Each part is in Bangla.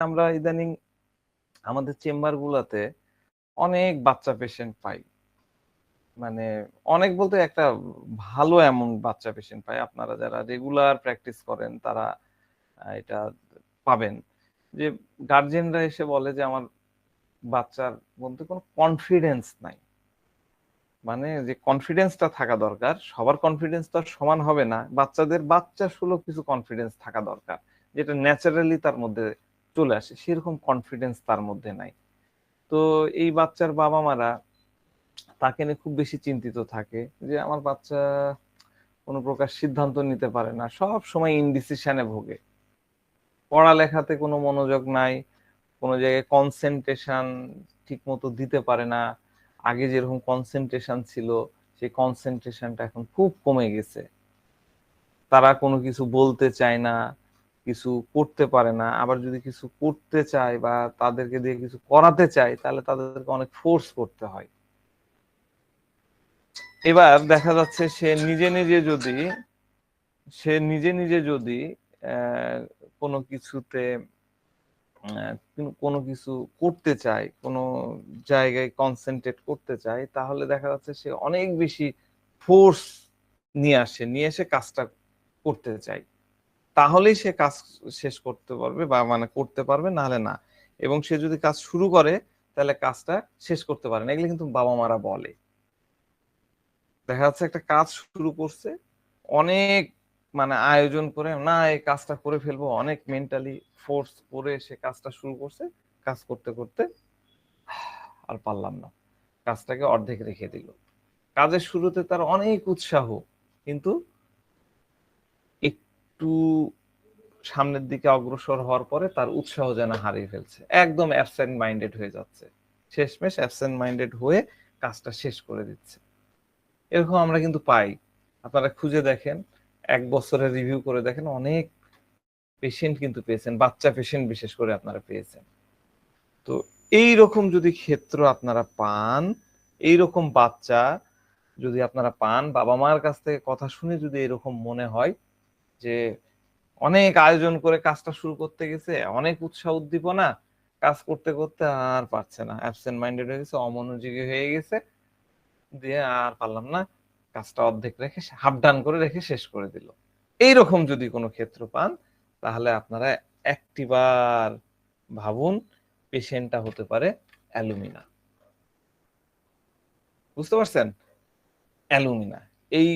আমরা ইদানিং আমাদের চেম্বার গুলাতে অনেক বাচ্চা পেশেন্ট পাই। মানে অনেক বলতে একটা ভালো অ্যামাউন্ট বাচ্চা পেশেন্ট পাই। আপনারা যারা রেগুলার প্র্যাকটিস করেন তারা এটা পাবেন যে গার্জেনরা এসে বলে যে আমার বাচ্চার মধ্যে কোনো কনফিডেন্স নাই। মানে যে কনফিডেন্সটা থাকা দরকার, সবার কনফিডেন্স তো আর সমান হবে না, বাচ্চাদের বাচ্চা সুলভ কিছু কনফিডেন্স থাকা দরকার, যেটা ন্যাচারালি তার মধ্যে চলে আসে, সেরকম কনফিডেন্স তার মধ্যে নাই। তো এই বাচ্চার বাবা মারা তাকে নিয়ে খুব বেশি চিন্তিত থাকে যে আমার বাচ্চা কোনো প্রকার সিদ্ধান্ত নিতে পারে না, সব সময় ইনডিসিশনে ভোগে, পড়ালেখাতে কোনো মনোযোগ নাই, কোনো জায়গায় কনসেন্ট্রেশন ঠিক মতো দিতে পারে না। আগে যেরকম কনসেন্ট্রেশন ছিল সেই কনসেন্ট্রেশনটা এখন খুব কমে গেছে। তারা কোনো কিছু বলতে চায় না, কিছু করতে পারে না, আবার যদি কিছু করতে চায় বা তাদেরকে দিয়ে কিছু করাতে চায় তাহলে তাদেরকে অনেক ফোর্স করতে হয়। এবার দেখা যাচ্ছে সে নিজে নিজে যদি কোনো কিছুতে কোনো কিছু করতে চায়, কোনো জায়গায় কনসেন্ট্রেট করতে চায়, তাহলে দেখা যাচ্ছে সে অনেক বেশি ফোর্স নিয়ে এসে কাজটা করতে চায়। তাহলেই সে কাজ শেষ করতে পারবে বা মানে করতে পারবে, নাহলে না। এবং সে যদি কাজ শুরু করে তাহলে কাজটা শেষ করতে পারে না, এগুলো কিন্তু বাবা মারা বলে। দেখা যাচ্ছে একটা কাজ শুরু করছে, অনেক মানে আয়োজন করে, না এই কাজটা করে ফেলবো, অনেক মেন্টালি ফোর্স করে সে কাজটা শুরু করছে, কাজ করতে করতে আর পারলাম না, কাজটাকে অর্ধেক রেখে দিল। কাজের শুরুতে তার অনেক উৎসাহ, কিন্তু একটু সামনের দিকে অগ্রসর হওয়ার পরে তার উৎসাহ যেন হারিয়ে ফেলছে, একদম অ্যাবসেন্ট মাইন্ডেড হয়ে যাচ্ছে, শেষমেশ অ্যাবসেন্ট মাইন্ডেড হয়ে কাজটা শেষ করে দিচ্ছে। এরকম আমরা কিন্তু পাই। আপনারা খুঁজে দেখেন, 1 বছরের রিভিউ করে দেখেন, অনেক পেশেন্ট কিন্তু পেয়েছেন, বাচ্চা পেশেন্ট বিশেষ করে আপনারা পেয়েছেন। তো এই রকম যদি ক্ষেত্র আপনারা পান, এই রকম বাচ্চা যদি আপনারা পান, বাবা মার কাছ থেকে কথা শুনে যদি এরকম মনে হয় যে অনেক আয়োজন করে কাজটা শুরু করতে গেছে, অনেক উৎসাহ উদ্দীপনা, কাজ করতে করতে আর পারছে না, অ্যাবসেন্ট মাইন্ডেড হয়ে গেছে, অমনোযোগী হয়ে গেছে, দিয়ে আর পারলাম না, কাজটা অর্ধেক রেখে হাফ ডান করে রেখে শেষ করে দিল, এইরকম যদি কোনো ক্ষেত্র পান, তাহলে আপনারা একটিবার ভাবুন পেশেন্টটা হতে পারে অ্যালুমিনা। বুঝতে পারছেন? অ্যালুমিনা। এই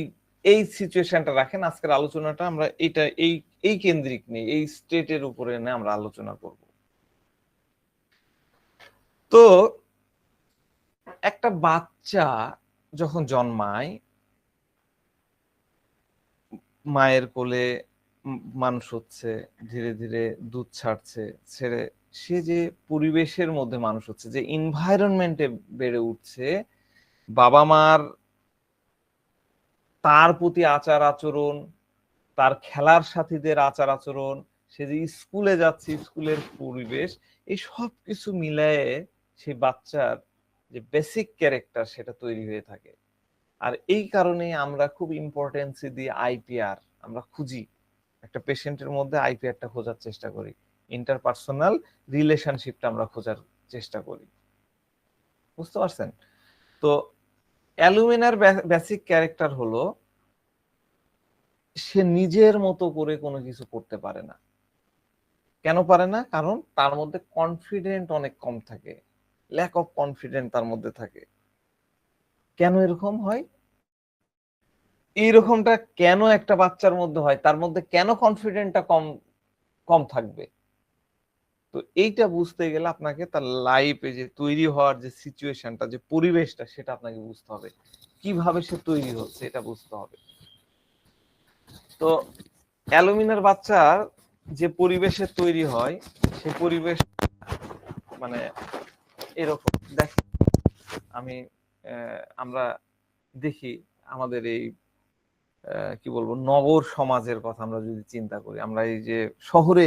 এই সিচুয়েশনটা রাখেন, আজকের আলোচনাটা আমরা এটা এই এই কেন্দ্রিক নিয়ে, এই স্টেটের উপরে নিয়ে আমরা আলোচনা করব। তো একটা বাচ্চা যখন জন্মায়, মায়ের কোলে মানুষ হচ্ছে, ধীরে ধীরে দুধ ছাড়ছে, ছেড়ে সে যে পরিবেশের মধ্যে মানুষ হচ্ছে, যে এনভায়রনমেন্টে বেড়ে উঠছে, বাবা মার তার প্রতি আচার আচরণ, তার খেলার সাথীদের আচার আচরণ, সে যে স্কুলে যাচ্ছে স্কুলের পরিবেশ, এই সব কিছু মিলায়ে সেই বাচ্চার যে বেসিক ক্যারেক্টার সেটা তৈরি হয়ে থাকে। আর এই কারণে আমরা খুব ইম্পর্টেন্স দিই আইপিআর, আমরা খুঁজি একটা পেশেন্টের মধ্যে, আইপিআরটা খোঁজার চেষ্টা করি, ইন্টারপার্সোনাল রিলেশনশিপটা আমরা খোঁজার চেষ্টা করি। বুঝতে পারছেন? তো অ্যালুমিনার বেসিক ক্যারেক্টার হলো সে নিজের মতো করে কোনো কিছু করতে পারে না। কেন পারে না? কারণ তার মধ্যে কনফিডেন্ট অনেক কম থাকে, ল্যাক অফ কনফিডেন্ট তার মধ্যে থাকে। কেন এরকম হয়? এইরকমটা কেন একটা বাচ্চার মধ্যে হয়, তার মধ্যে কেন কনফিডেন্টটা কম কম থাকবে? তো এইটা বুঝতে গেলে আপনাকে তার লাইফে যে তৈরি হওয়ার যে সিচুয়েশনটা, যে পরিবেশটা, সেটা আপনাকে বুঝতে হবে, কিভাবে সে তৈরি হচ্ছে এটা বুঝতে হবে। তো অ্যালুমিনার বাচ্চার যে পরিবেশে তৈরি হয়, সে পরিবেশ মানে এরকম দেখেন, আমি আমরা দেখি আমাদের এই কি বলবো নগর সমাজের কথা আমরা যদি চিন্তা করি, আমরা এই যে শহরে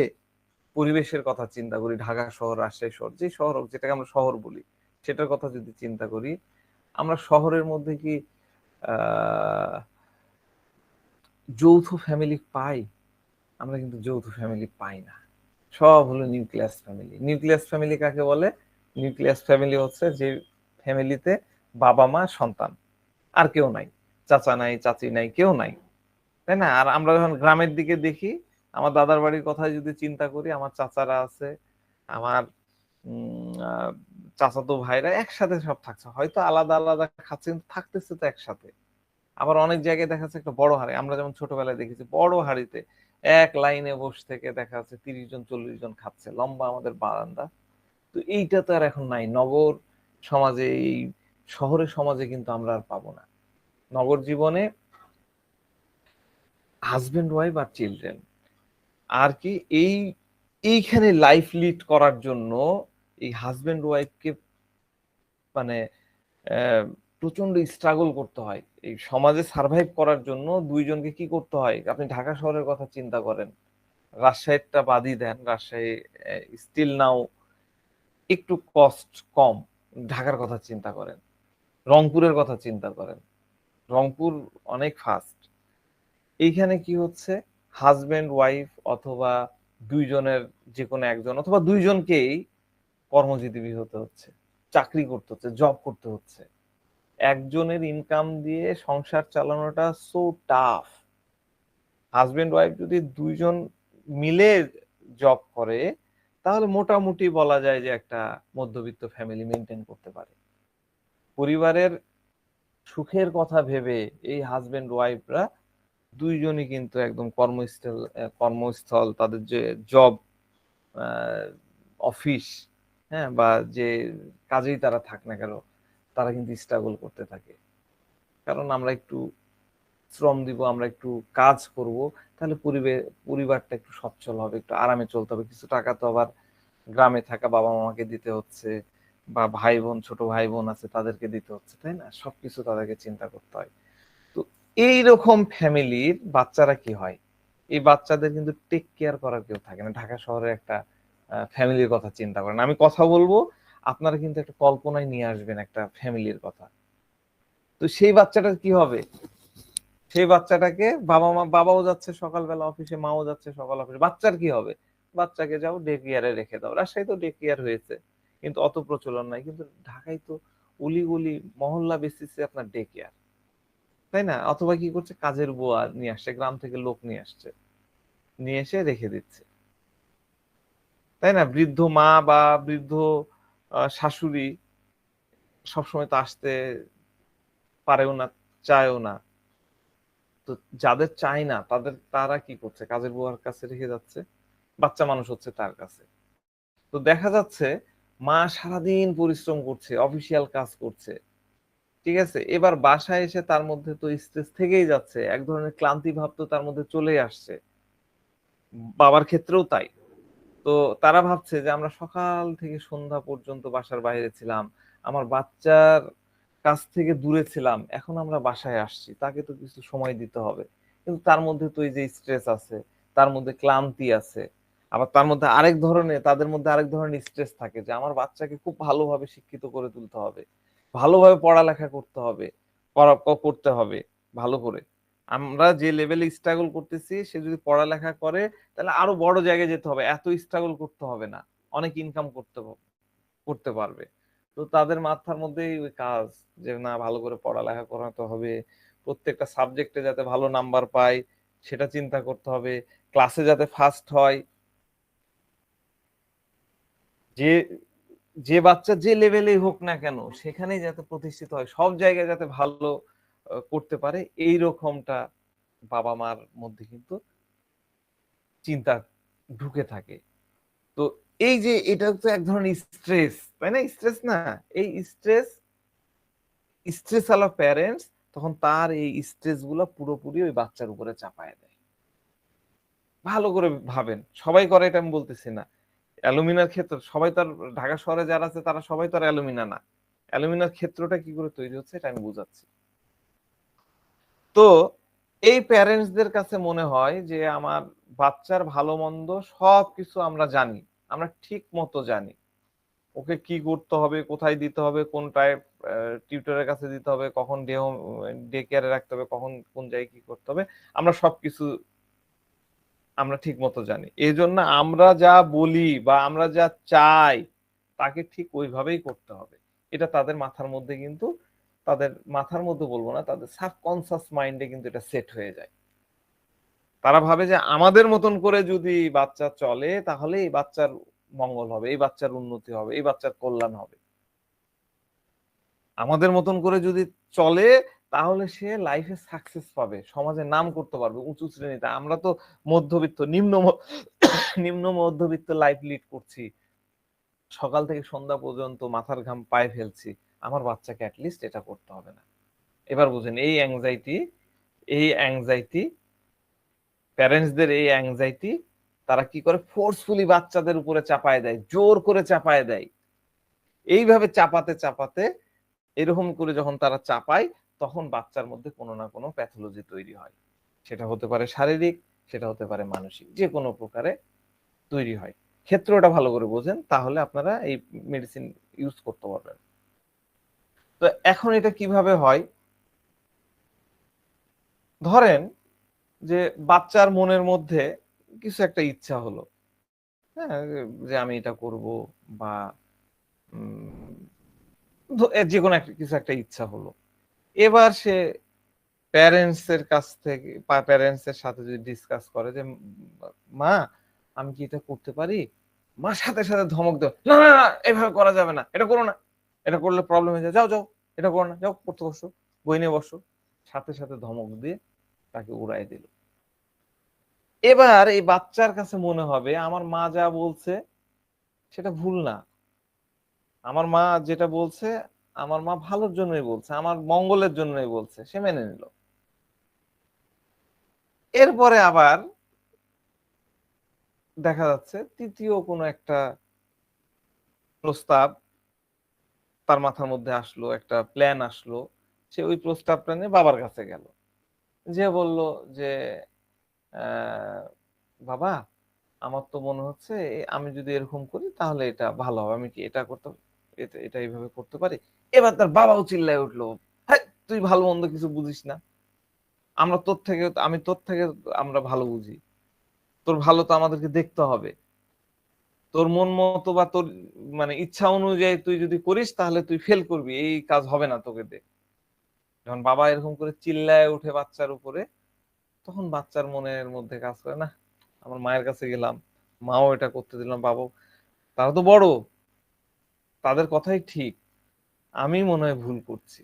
পরিবেশের কথা চিন্তা করি, ঢাকা শহর, রাজশাহী শহর, যে শহর হোক, যেটাকে আমরা শহর বলি, সেটার কথা যদি চিন্তা করি, আমরা শহরের মধ্যে কি আহ যৌথ ফ্যামিলি পাই? আমরা কিন্তু যৌথ ফ্যামিলি পাই না। সব হলো নিউক্লিয়াস ফ্যামিলি। নিউক্লিয়াস ফ্যামিলি কাকে বলে? নিউক্লিয়াস ফ্যামিলি হচ্ছে যে ফ্যামিলিতে বাবা মা সন্তান, আর কেউ নাই, চাচা নাই, চাচি নাই, কেউ নাই, তাই না? আর আমরা যখন গ্রামের দিকে দেখি, আমার দাদার বাড়ির কথা যদি চিন্তা করি, আমার চাচারা আছে, আমার চাচাতো ভাইরা একসাথে সব থাকছে, হয়তো আলাদা আলাদা খাচ্ছে কিন্তু থাকতেছে তো একসাথে। আবার অনেক জায়গায় দেখা যাচ্ছে একটা বড় হাড়ি, আমরা যেমন ছোটবেলায় দেখেছি বড় হাড়িতে এক লাইনে বসে থেকে দেখা যাচ্ছে 30 জন 40 জন খাচ্ছে, লম্বা আমাদের বারান্দা। তো এইটা তো আর এখন নাই নগর সমাজে, এই শহরের সমাজে কিন্তু আমরা আর পাবো না। নগর জীবনে হাজবেন্ড ওয়াইফ আর চিলড্রেন, আর কি এই এইখানে লাইফ লিড করার জন্য এই হাজবেন্ড ওয়াইফকে মানে প্রচন্ড স্ট্রাগল করতে হয়। এই সমাজে সার্ভাইভ করার জন্য দুইজনকে কি করতে হয়? আপনি ঢাকা শহরের কথা চিন্তা করেন, রাজশাহীটা বাদই দেন, রাজশাহী স্টিল নাও একটু কস্ট কম, ঢাকার কথা চিন্তা করেন, রংপুরের কথা চিন্তা করেন, রংপুর অনেক ফাস্ট। এইখানে কি হচ্ছে, হাজবেন্ড ওয়াইফ অথবা দুইজনের যে কোনো একজন অথবা দুইজনকেই কর্মজীবী হতে হচ্ছে, চাকরি করতে হচ্ছে, জব করতে হচ্ছে। একজনের ইনকাম দিয়ে সংসার চালানোটা সো টাফ। হাজবেন্ড ওয়াইফ যদি দুইজন মিলে জব করে, তাহলে মোটামুটি বলা যায় যে একটা মধ্যবিত্ত ফ্যামিলি মেনটেন করতে পারে। পরিবারের সুখের কথা ভেবে এই হাজবেন্ড ওয়াইফরা দুইজনই কিন্তু একদম কর্মস্থল তাদের যে জব, অফিস, হ্যাঁ, বা যে কাজেই তারা থাক না কেন, তারা কিন্তু স্ট্রাগল করতে থাকে। কারণ আমরা একটু শ্রম দিব, আমরা একটু কাজ করব, তাহলে পরিবারটা একটু সচ্ছল হবে, একটু আরামে চলতে হবে। কিছু টাকা তো আবার গ্রামে থাকা বাবা মামাকে দিতে হচ্ছে, বা ভাই বোন, ছোট ভাই বোন আছে তাদেরকে দিতে হচ্ছে, তাই না? সবকিছু তাদেরকে চিন্তা করতে হয়। তো এইরকম ফ্যামিলির বাচ্চারা কি হয়, এই বাচ্চাদের কিন্তু টেক কেয়ার করার কেউ থাকে না। ঢাকা শহরে একটা ফ্যামিলির কথা চিন্তা করেন, আমি কথা বলবো, আপনারা কিন্তু একটা কল্পনায় নিয়ে আসবেন একটা ফ্যামিলির কথা। তো সেই বাচ্চাটার কি হবে? সেই বাচ্চাটাকে বাবাও যাচ্ছে সকালবেলা অফিসে, মাও যাচ্ছে সকাল অফিসে, বাচ্চার কি হবে? বাচ্চাকে যাও ডে কেয়ারে রেখে দাও। রাজশাহী তো ডে কেয়ার হয়েছে, কিন্তু অত প্রচলন নাই। কিন্তু ঢাকায় তো অলি মহল্লা বেসিসে আপনার ডে কেয়ার, তাই না? অথবা কি করছে, কাজের বুয়া নিয়ে আসছে, গ্রাম থেকে লোক নিয়ে আসছে, নিয়ে এসে রেখে দিচ্ছে, তাই না? বৃদ্ধ মা বা বৃদ্ধ শাশুড়ি সবসময় তো আসতে পারেও না, চায়ও না। তো যাদের চায় না তারা কি করছে, কাজের বুয়ার কাছে রেখে যাচ্ছে, বাচ্চা মানুষ হচ্ছে তার কাছে। তো দেখা যাচ্ছে মা সারাদিন পরিশ্রম করছে, অফিসিয়াল কাজ করছে, ঠিক আছে, এবার বাসায় এসে তার মধ্যে তো স্ট্রেস থেকেই যাচ্ছে, এক ধরনের ক্লান্তি ভাব তো তার মধ্যে চলে আসছে। বাবার ক্ষেত্রেও তাই। তো তারা ভাবছে যে আমরা সকাল থেকে সন্ধ্যা পর্যন্ত বাসার বাইরে ছিলাম, আমার বাচ্চার কাছ থেকে দূরে ছিলাম, এখন আমরা বাসায় আসছি, তাকে তো কিছু সময় দিতে হবে। কিন্তু তার মধ্যে তো এই যে স্ট্রেস আছে, তার মধ্যে ক্লান্তি আছে, আবার তার মধ্যে তাদের মধ্যে আরেক ধরনের স্ট্রেস থাকে যে আমার বাচ্চাকে খুব ভালোভাবে শিক্ষিত করে তুলতে হবে, ভালোভাবে পড়ালেখা করতে হবে, করতে হবে ভালো করে। আমরা যে লেভেলে স্ট্রাগল করতেছি, সে যদি পড়ালেখা করে তাহলে আরো বড় জায়গায় যেতে হবে, এত স্ট্রাগল করতে হবে না, অনেক ইনকাম করতে পারবে। তো তাদের মাথার মধ্যেই ওই কাজ, যে না ভালো করে পড়ালেখা করাতে হবে, প্রত্যেকটা সাবজেক্টে যাতে ভালো নাম্বার পায় সেটা চিন্তা করতে হবে, ক্লাসে যাতে ফার্স্ট হয়, যে যে বাচ্চা যে লেভেলেই হোক না কেন সেখানেই যাতে প্রতিষ্ঠিত হয়, সব জায়গায় যাতে ভালো করতে পারে, এই রকমটা বাবা মার মধ্যে কিন্তু চিন্তা ঢুকে থাকে। তো এই যে এটা তো এক ধরনের স্ট্রেস, তাই না? স্ট্রেস না, এই স্ট্রেস আলা প্যারেন্টস তখন তার এই স্ট্রেস গুলা পুরোপুরি ওই বাচ্চার উপরে চাপায় দেয়। ভালো করে ভাবেন, সবাই করে এটা আমি বলতেছি না। অ্যালুমিনার ক্ষেত্র সবাই তো আর, ঢাকা শহরে যারা আছে তারা সবাই তো আর অ্যালুমিনা না। অ্যালুমিনার ক্ষেত্রটা কি করে তৈরি হচ্ছে এটা আমি বুঝাচ্ছি। তো এই প্যারেন্টসদের কাছে মনে হয় যে আমার বাচ্চার ভালো মন্দ সবকিছু আমরা জানি, আমরা ঠিক মতো জানি, ওকে কি করতে হবে, কোথায় দিতে হবে, কোন টাইপ টিউটরের কাছে দিতে হবে, কখন ডে কেয়ারে রাখতে হবে, কখন কোন জায়গায় কি করতে হবে, আমরা সবকিছু আমরা ঠিক মতো জানি। এই জন্য আমরা যা বলি বা আমরা যা চাই তাকে ঠিক ওইভাবেই করতে হবে। এটা তাদের মাথার মধ্যে কিন্তু, তাদের মাথার মধ্যে বলবো না, তাদের সাবকনসিয়াস মাইন্ডে কিন্তু এটা সেট হয়ে যায়। তারা ভাবে যে আমাদের মতন করে যদি বাচ্চা চলে তাহলে এই বাচ্চার মঙ্গল হবে, এই বাচ্চার উন্নতি হবে, এই বাচ্চার কল্যাণ হবে। আমাদের মতন করে যদি চলে তাহলে সে লাইফে সাকসেস পাবে, সমাজে নাম করতে পারবে উঁচু শ্রেণীতে। আমরা তো মধ্যবিত্ত, নিম্ন মধ্যবিত্ত লাইফ লিড করছি, সকাল থেকে সন্ধ্যা পর্যন্ত মাথার ঘাম পায়ে ফেলছি। আমার বাচ্চাকে অ্যাটলিস্ট এটা করতে হবে না। এবার বুঝেন এই অ্যাংজাইটি প্যারেন্টসদের এই অ্যাংজাইটি তারা কি করে, ফোর্সফুলি বাচ্চাদের উপরে চাপায় দেয়, জোর করে চাপায় দেয়। এইভাবে চাপাতে চাপাতে এরকম করে যখন তারা চাপায় তখন বাচ্চার মধ্যে কোনো না কোনো প্যাথোলজি তৈরি হয়। সেটা হতে পারে শারীরিক, সেটা হতে পারে মানসিক, যে কোনো প্রকারে তৈরি হয়। ক্ষেত্রটা ভালো করে বোঝেন, তাহলে আপনারা এই মেডিসিন ইউজ করতে পারবেন। তো এখন এটা কিভাবে হয়, ধরেন যে বাচ্চার মনের মধ্যে কিছু একটা ইচ্ছা হলো, হ্যাঁ, যে আমি এটা করব, বা যে কোনো একটা কিছু একটা ইচ্ছা হলো। এবার সে প্যারেন্টস এর কাছ থেকে বা প্যারেন্টস এর সাথে যদি ডিসকাস করে যে মা আমি কি এটা করতে পারি, মা সাথে সাথে ধমক দেয়, না না না এভাবে করা যাবে না, এটা করো না, এটা করলে প্রবলেম হয়ে যায়, যাও যাও এটা করো না, যাও পড়তে বসো, বই নিয়ে বসো। সাথে সাথে ধমক দিয়ে তাকে উড়াই দিল। এবার এই বাচ্চার কাছে মনে হবে আমার মা যা বলছে সেটা ভুল না, আমার মা যেটা বলছে আমার মা ভালোর জন্যই বলছে, আমার মঙ্গলের জন্যই বলছে, সে মেনে নিল। এরপরে আবার দেখা যাচ্ছে তৃতীয় কোনো একটা প্রস্তাব তার মাথার মধ্যে আসলো, একটা প্ল্যান আসলো, সে ওই প্রস্তাবটা নিয়ে বাবার কাছে গেল, যে বলল যে বাবা আমার তো মনে হচ্ছে আমি যদি এরকম করি তাহলে এটা ভালো হবে, আমি কি এটা করতে, এটা এটা এইভাবে করতে পারি। এবার তার বাবাও চিল্লায় উঠলো, হ্যাঁ তুই ভালো মন্দ কিছু বুঝিস না, আমি তোর থেকে আমরা ভালো বুঝি, তোর ভালো তো আমাদেরকে দেখতে হবে, তোর মন মতো বা তোর মানে ইচ্ছা অনুযায়ী তুই যদি করিস তাহলে তুই ফেল করবি, এই কাজ হবে না তোকে দে। যখন বাবা এরকম করে চিল্লায় উঠে বাচ্চার উপরে, তখন বাচ্চার মনের মধ্যে কাজ করে না, আমার মায়ের কাছে গেলাম, মাও এটা করতে দিলাম, বাবা তারা তো বড়, তাদের কথাই ঠিক, আমি মনে হয় ভুল করছি,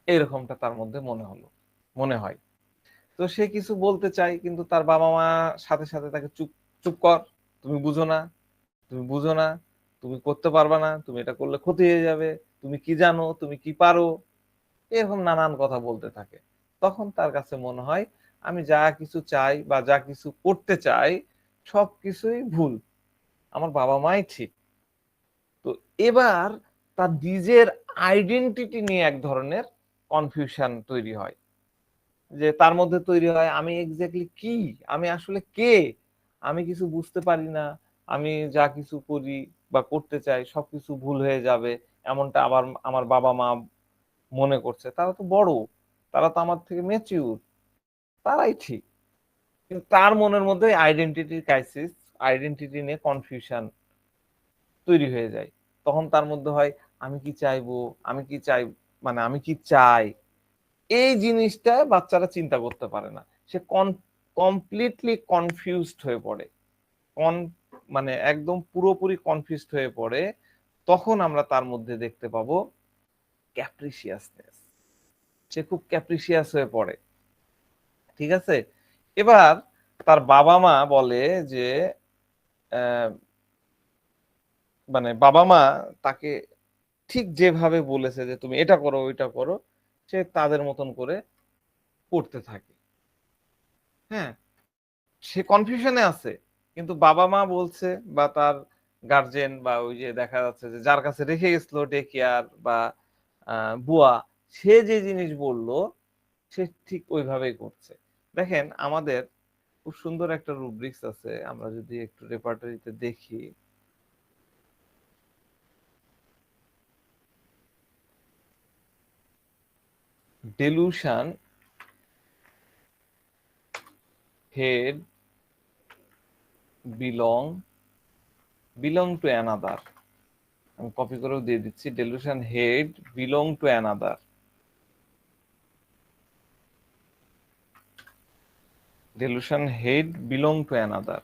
এরকমটা তার মধ্যে মনে হয়। তো সে কিছু বলতে চায় কিন্তু তার বাবা মা সাথে সাথে তাকে চুপ, চুপ কর, তুমি বুঝো না, তুমি বুঝো না, তুমি করতে পারবা না, তুমি এটা করলে ক্ষতি হয়ে যাবে, তুমি কি জানো, তুমি কি পারো, এরকম নানান কথা বলতে থাকে। তখন তার কাছে মনে হয় আমি যা কিছু চাই বা যা কিছু করতে চাই সব কিছুই ভুল, আমার বাবা মাই ঠিক। তো এবার তার নিজের আইডেন্টিটি নিয়ে এক ধরনের কনফিউশন তৈরি হয়, যে তার মধ্যে তৈরি হয় আমি এক্স্যাক্টলি কি, আমি আসলে কে, আমি কিছু বুঝতে পারি না, আমি যা কিছু করি বা করতে চাই সবকিছু ভুল হয়ে যাবে, এমনটা আবার আমার বাবা মা মনে করছে, তারা তো বড়, তারা তো আমার থেকে ম্যাচিউর, তারাই ঠিক। কিন্তু তার মনের মধ্যে আইডেন্টিটি ক্রাইসিস, আইডেন্টিটি নিয়ে কনফিউশন তৈরি হয়ে যায়। তখন তার মধ্যে হয় আমি কি চাইবো, আমি কি চাই, মানে আমি কি চাই, এই জিনিসটা বাচ্চারা চিন্তা করতে পারে না। সে কমপ্লিটলি কনফিউজড হয়ে পড়ে, কন মানে একদম পুরোপুরি কনফিউজড হয়ে পড়ে। তখন আমরা তার মধ্যে দেখতে পাবো ক্যাপ্রিসিয়াসনেস, সে খুব ক্যাপ্রিসিয়াস হয়ে পড়ে। ঠিক আছে, এবার তার বাবা মা বলে যে মানে বাবা মা তাকে ঠিক যেভাবে বলেছে যে তুমি এটা করো ওইটা করো, সে তাদের মতন করে করতে থাকে। হ্যাঁ, সে কনফিউশনে আছে, কিন্তু বাবা মা বলছে বা তার গার্জেন বা ওই যে দেখা যাচ্ছে যে যার কাছে রেখে গেছিল ডে কেয়ার বা বুয়া, সে যে জিনিস বলল সে ঠিক ওইভাবেই করছে। দেখেন আমাদের খুব সুন্দর একটা রুব্রিক্স আছে, আমরা যদি একটু রেপার্টরিতে দেখি, delusion, head, belong to another, আমি কপি করেও দিয়ে দিচ্ছি, delusion head belong to another, delusion head belong to another।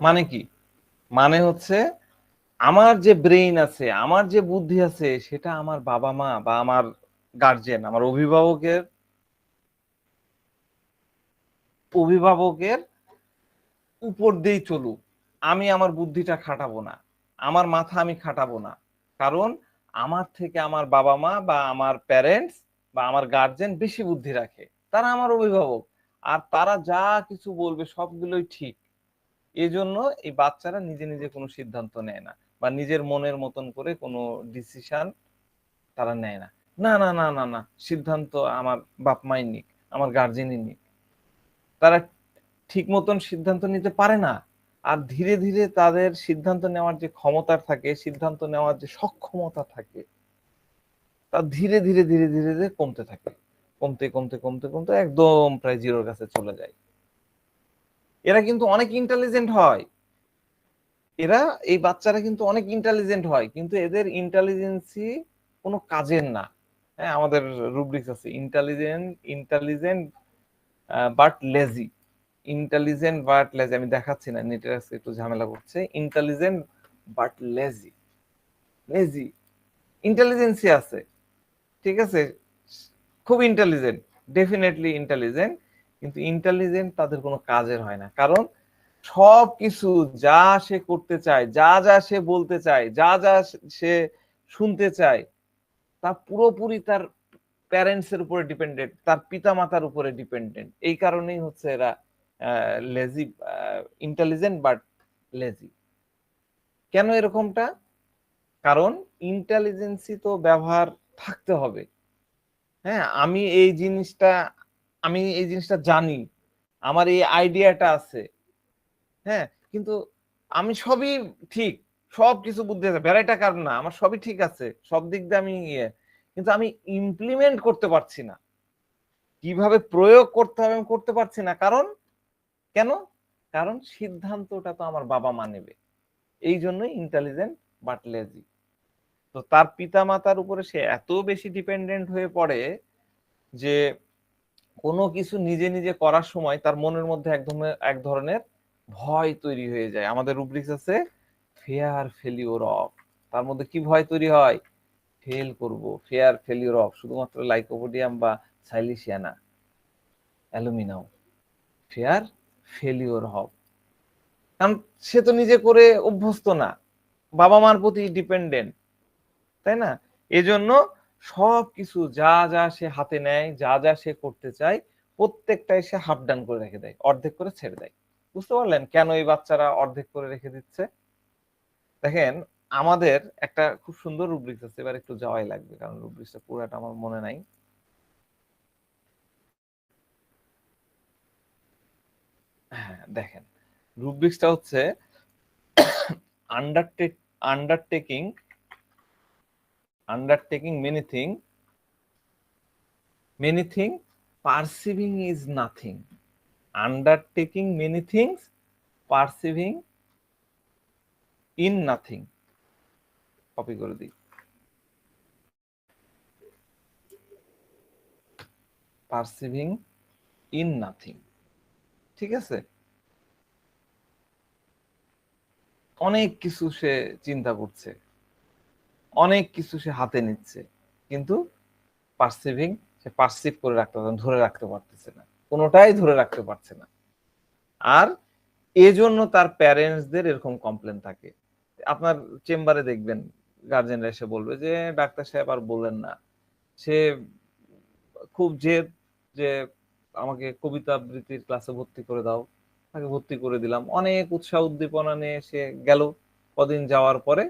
মানে কি? মানে হচ্ছে আমার যে ব্রেইন আছে, আমার যে বুদ্ধি আছে, সেটা আমার বাবা মা বা আমার গার্জিয়ান, আমার অভিভাবকের উপর দিয়েই চলুক, আমি আমার বুদ্ধিটা খাটাবো না, আমার মাথা আমি খাটাবো না। কারণ আমার থেকে আমার বাবা মা বা আমার প্যারেন্টস বা আমার গার্জেন বেশি বুদ্ধি রাখে, তারা আমার অভিভাবক, আর তারা যা কিছু বলবে সবগুলোই ঠিক। এই জন্য এই বাচ্চারা নিজে নিজে কোনো সিদ্ধান্ত নেয় না, বা নিজের মনের মতন করে কোনো ডিসিশন তারা নেয় না। না না না না না, সিদ্ধান্ত আমার বাপ মাই নিক, আমার গার্জেনই নিক। তারা ঠিক মতন সিদ্ধান্ত নিতে পারে না। আর ধীরে ধীরে তাদের সিদ্ধান্ত নেওয়ার যে ক্ষমতা থাকে, সিদ্ধান্ত নেওয়ার যে সক্ষমতা থাকে, তা ধীরে ধীরে ধীরে ধীরে ধীরে কমতে থাকে, কমতে কমতে কমতে কমতে একদম প্রায় জিরোর কাছে চলে যায়। এরা কিন্তু অনেক ইন্টেলিজেন্ট হয়, এরা, এই বাচ্চারা কিন্তু অনেক ইন্টেলিজেন্ট হয়, কিন্তু এদের ইন্টেলিজেন্সি কোনো কাজের না। হ্যাঁ, আমাদের রুব্রিক্স আছে, intelligent but lazy, intelligent but lazy. আমি দেখাচ্ছি না, নেটের আজকে একটু ঝামেলা করছে। ইন্টেলিজেন্ট বাট লেজি, লেজি, ইন্টেলিজেন্সি আছে, ঠিক আছে, খুব ইন্টেলিজেন্ট, ডেফিনেটলি ইন্টেলিজেন্ট, কিন্তু ইন্টেলিজেন্ট তাদের কোনো কাজের হয় না। কারণ সব কিছু যা সে করতে চায়, যা যা সে বলতে চায়, যা যা সে শুনতে চায়, তা পুরোপুরি তার প্যারেন্টস এর উপরে ডিপেন্ডেন্ট, তার পিতা মাতার উপরে ডিপেন্ডেন্ট। এই কারণেই হচ্ছে এরা লেজি, ইন্টেলিজেন্ট বাট লেজি। কেন এরকমটা? কারণ ইন্টেলিজেন্সি তো ব্যবহার থাকতে হবে। হ্যাঁ, আমি এই জিনিসটা জানি, আমার এই আইডিয়াটা আছে, হ্যাঁ, কিন্তু আমি সবই ঠিক, সব কিছু বুদ্ধি আছে, ভ্যারাইটা কারণ না, আমার সবই ঠিক আছে, সব দিক দিয়ে আমি কিন্তু আমি ইমপ্লিমেন্ট করতে পারছি না, কিভাবে প্রয়োগ করতে হবে আমি করতে পারছি না। কারণ কেন? কারণ সিদ্ধান্তটা তো আমার বাবা মা নেবে। এই জন্যই ইন্টেলিজেন্ট বাট লেজি। তো তার পিতা মাতার উপরে সে এত বেশি ডিপেন্ডেন্ট হয়ে পড়ে যে কোনো কিছু নিজে নিজে করার সময় তার মনের মধ্যে এক ধরনের ভয় তৈরি হয়ে যায়। আমাদের রুব্রিক্স আছে ফেয়ার ফেলিওর অফ, তার মধ্যে কি ভয় তৈরি হয়? ফেল করব, ফেয়ার ফেলিওর অফ, শুধুমাত্র লাইকোপোডিয়াম বা সাইলিসিয়ানা, অ্যালুমিনাম, ফেয়ার ফেলিওর হব। কারণ সে তো নিজে করে অভ্যস্ত না, বাবা মার প্রতি ডিপেন্ডেন্ট, তাই না? এজন্য সব কিছু যা যা সে হাতে নেয়, যা যা সে করতে চায়, প্রত্যেকটাই সে হাফ ডান করে রেখে দেয়, অর্ধেক করে ছেড়ে দেয়। বুঝতে পারলেন কেন এই বাচ্চারা অর্ধেক করে রেখে দিচ্ছে? দেখেন, আমাদের একটা খুব সুন্দর রুব্রিক্স আছে, এবার একটু যাওয়াই লাগবে, কারণ রুব্রিক্সটা পুরোটা আমার মনে নাই। হ্যাঁ, দেখেন, রুব্রিক্সটা হচ্ছে undertake undertaking undertaking many things, perceiving is nothing, undertaking many things, perceiving in nothing। Copy করে দিই, পারসিভিং ইন নাথিং, ঠিক আছে? অনেক কিছু সে চিন্তা করছে, অনেক কিছু সে হাতে নিচ্ছে, কিন্তু পারসিভিং, সে পারসিভ করে রাখতে পারছে, ধরে রাখতে পারতেছে না, কোনোটাই ধরে রাখতে পারছে না। আর এজন্য তার প্যারেন্টসদের এরকম কমপ্লেন থাকে। আপনার চেম্বারে দেখবেন গার্জেনরা এসে বলবে যে ডাক্তার সাহেব আর বললেন না, সে খুব জেদ যে আমাকে কবিতা আবৃত্তির ক্লাসে ভর্তি করে দাও, তাকে ভর্তি করে দিলাম, অনেক উৎসাহ উদ্দীপনা নিয়ে সে গেল, কদিন যাওয়ার পরে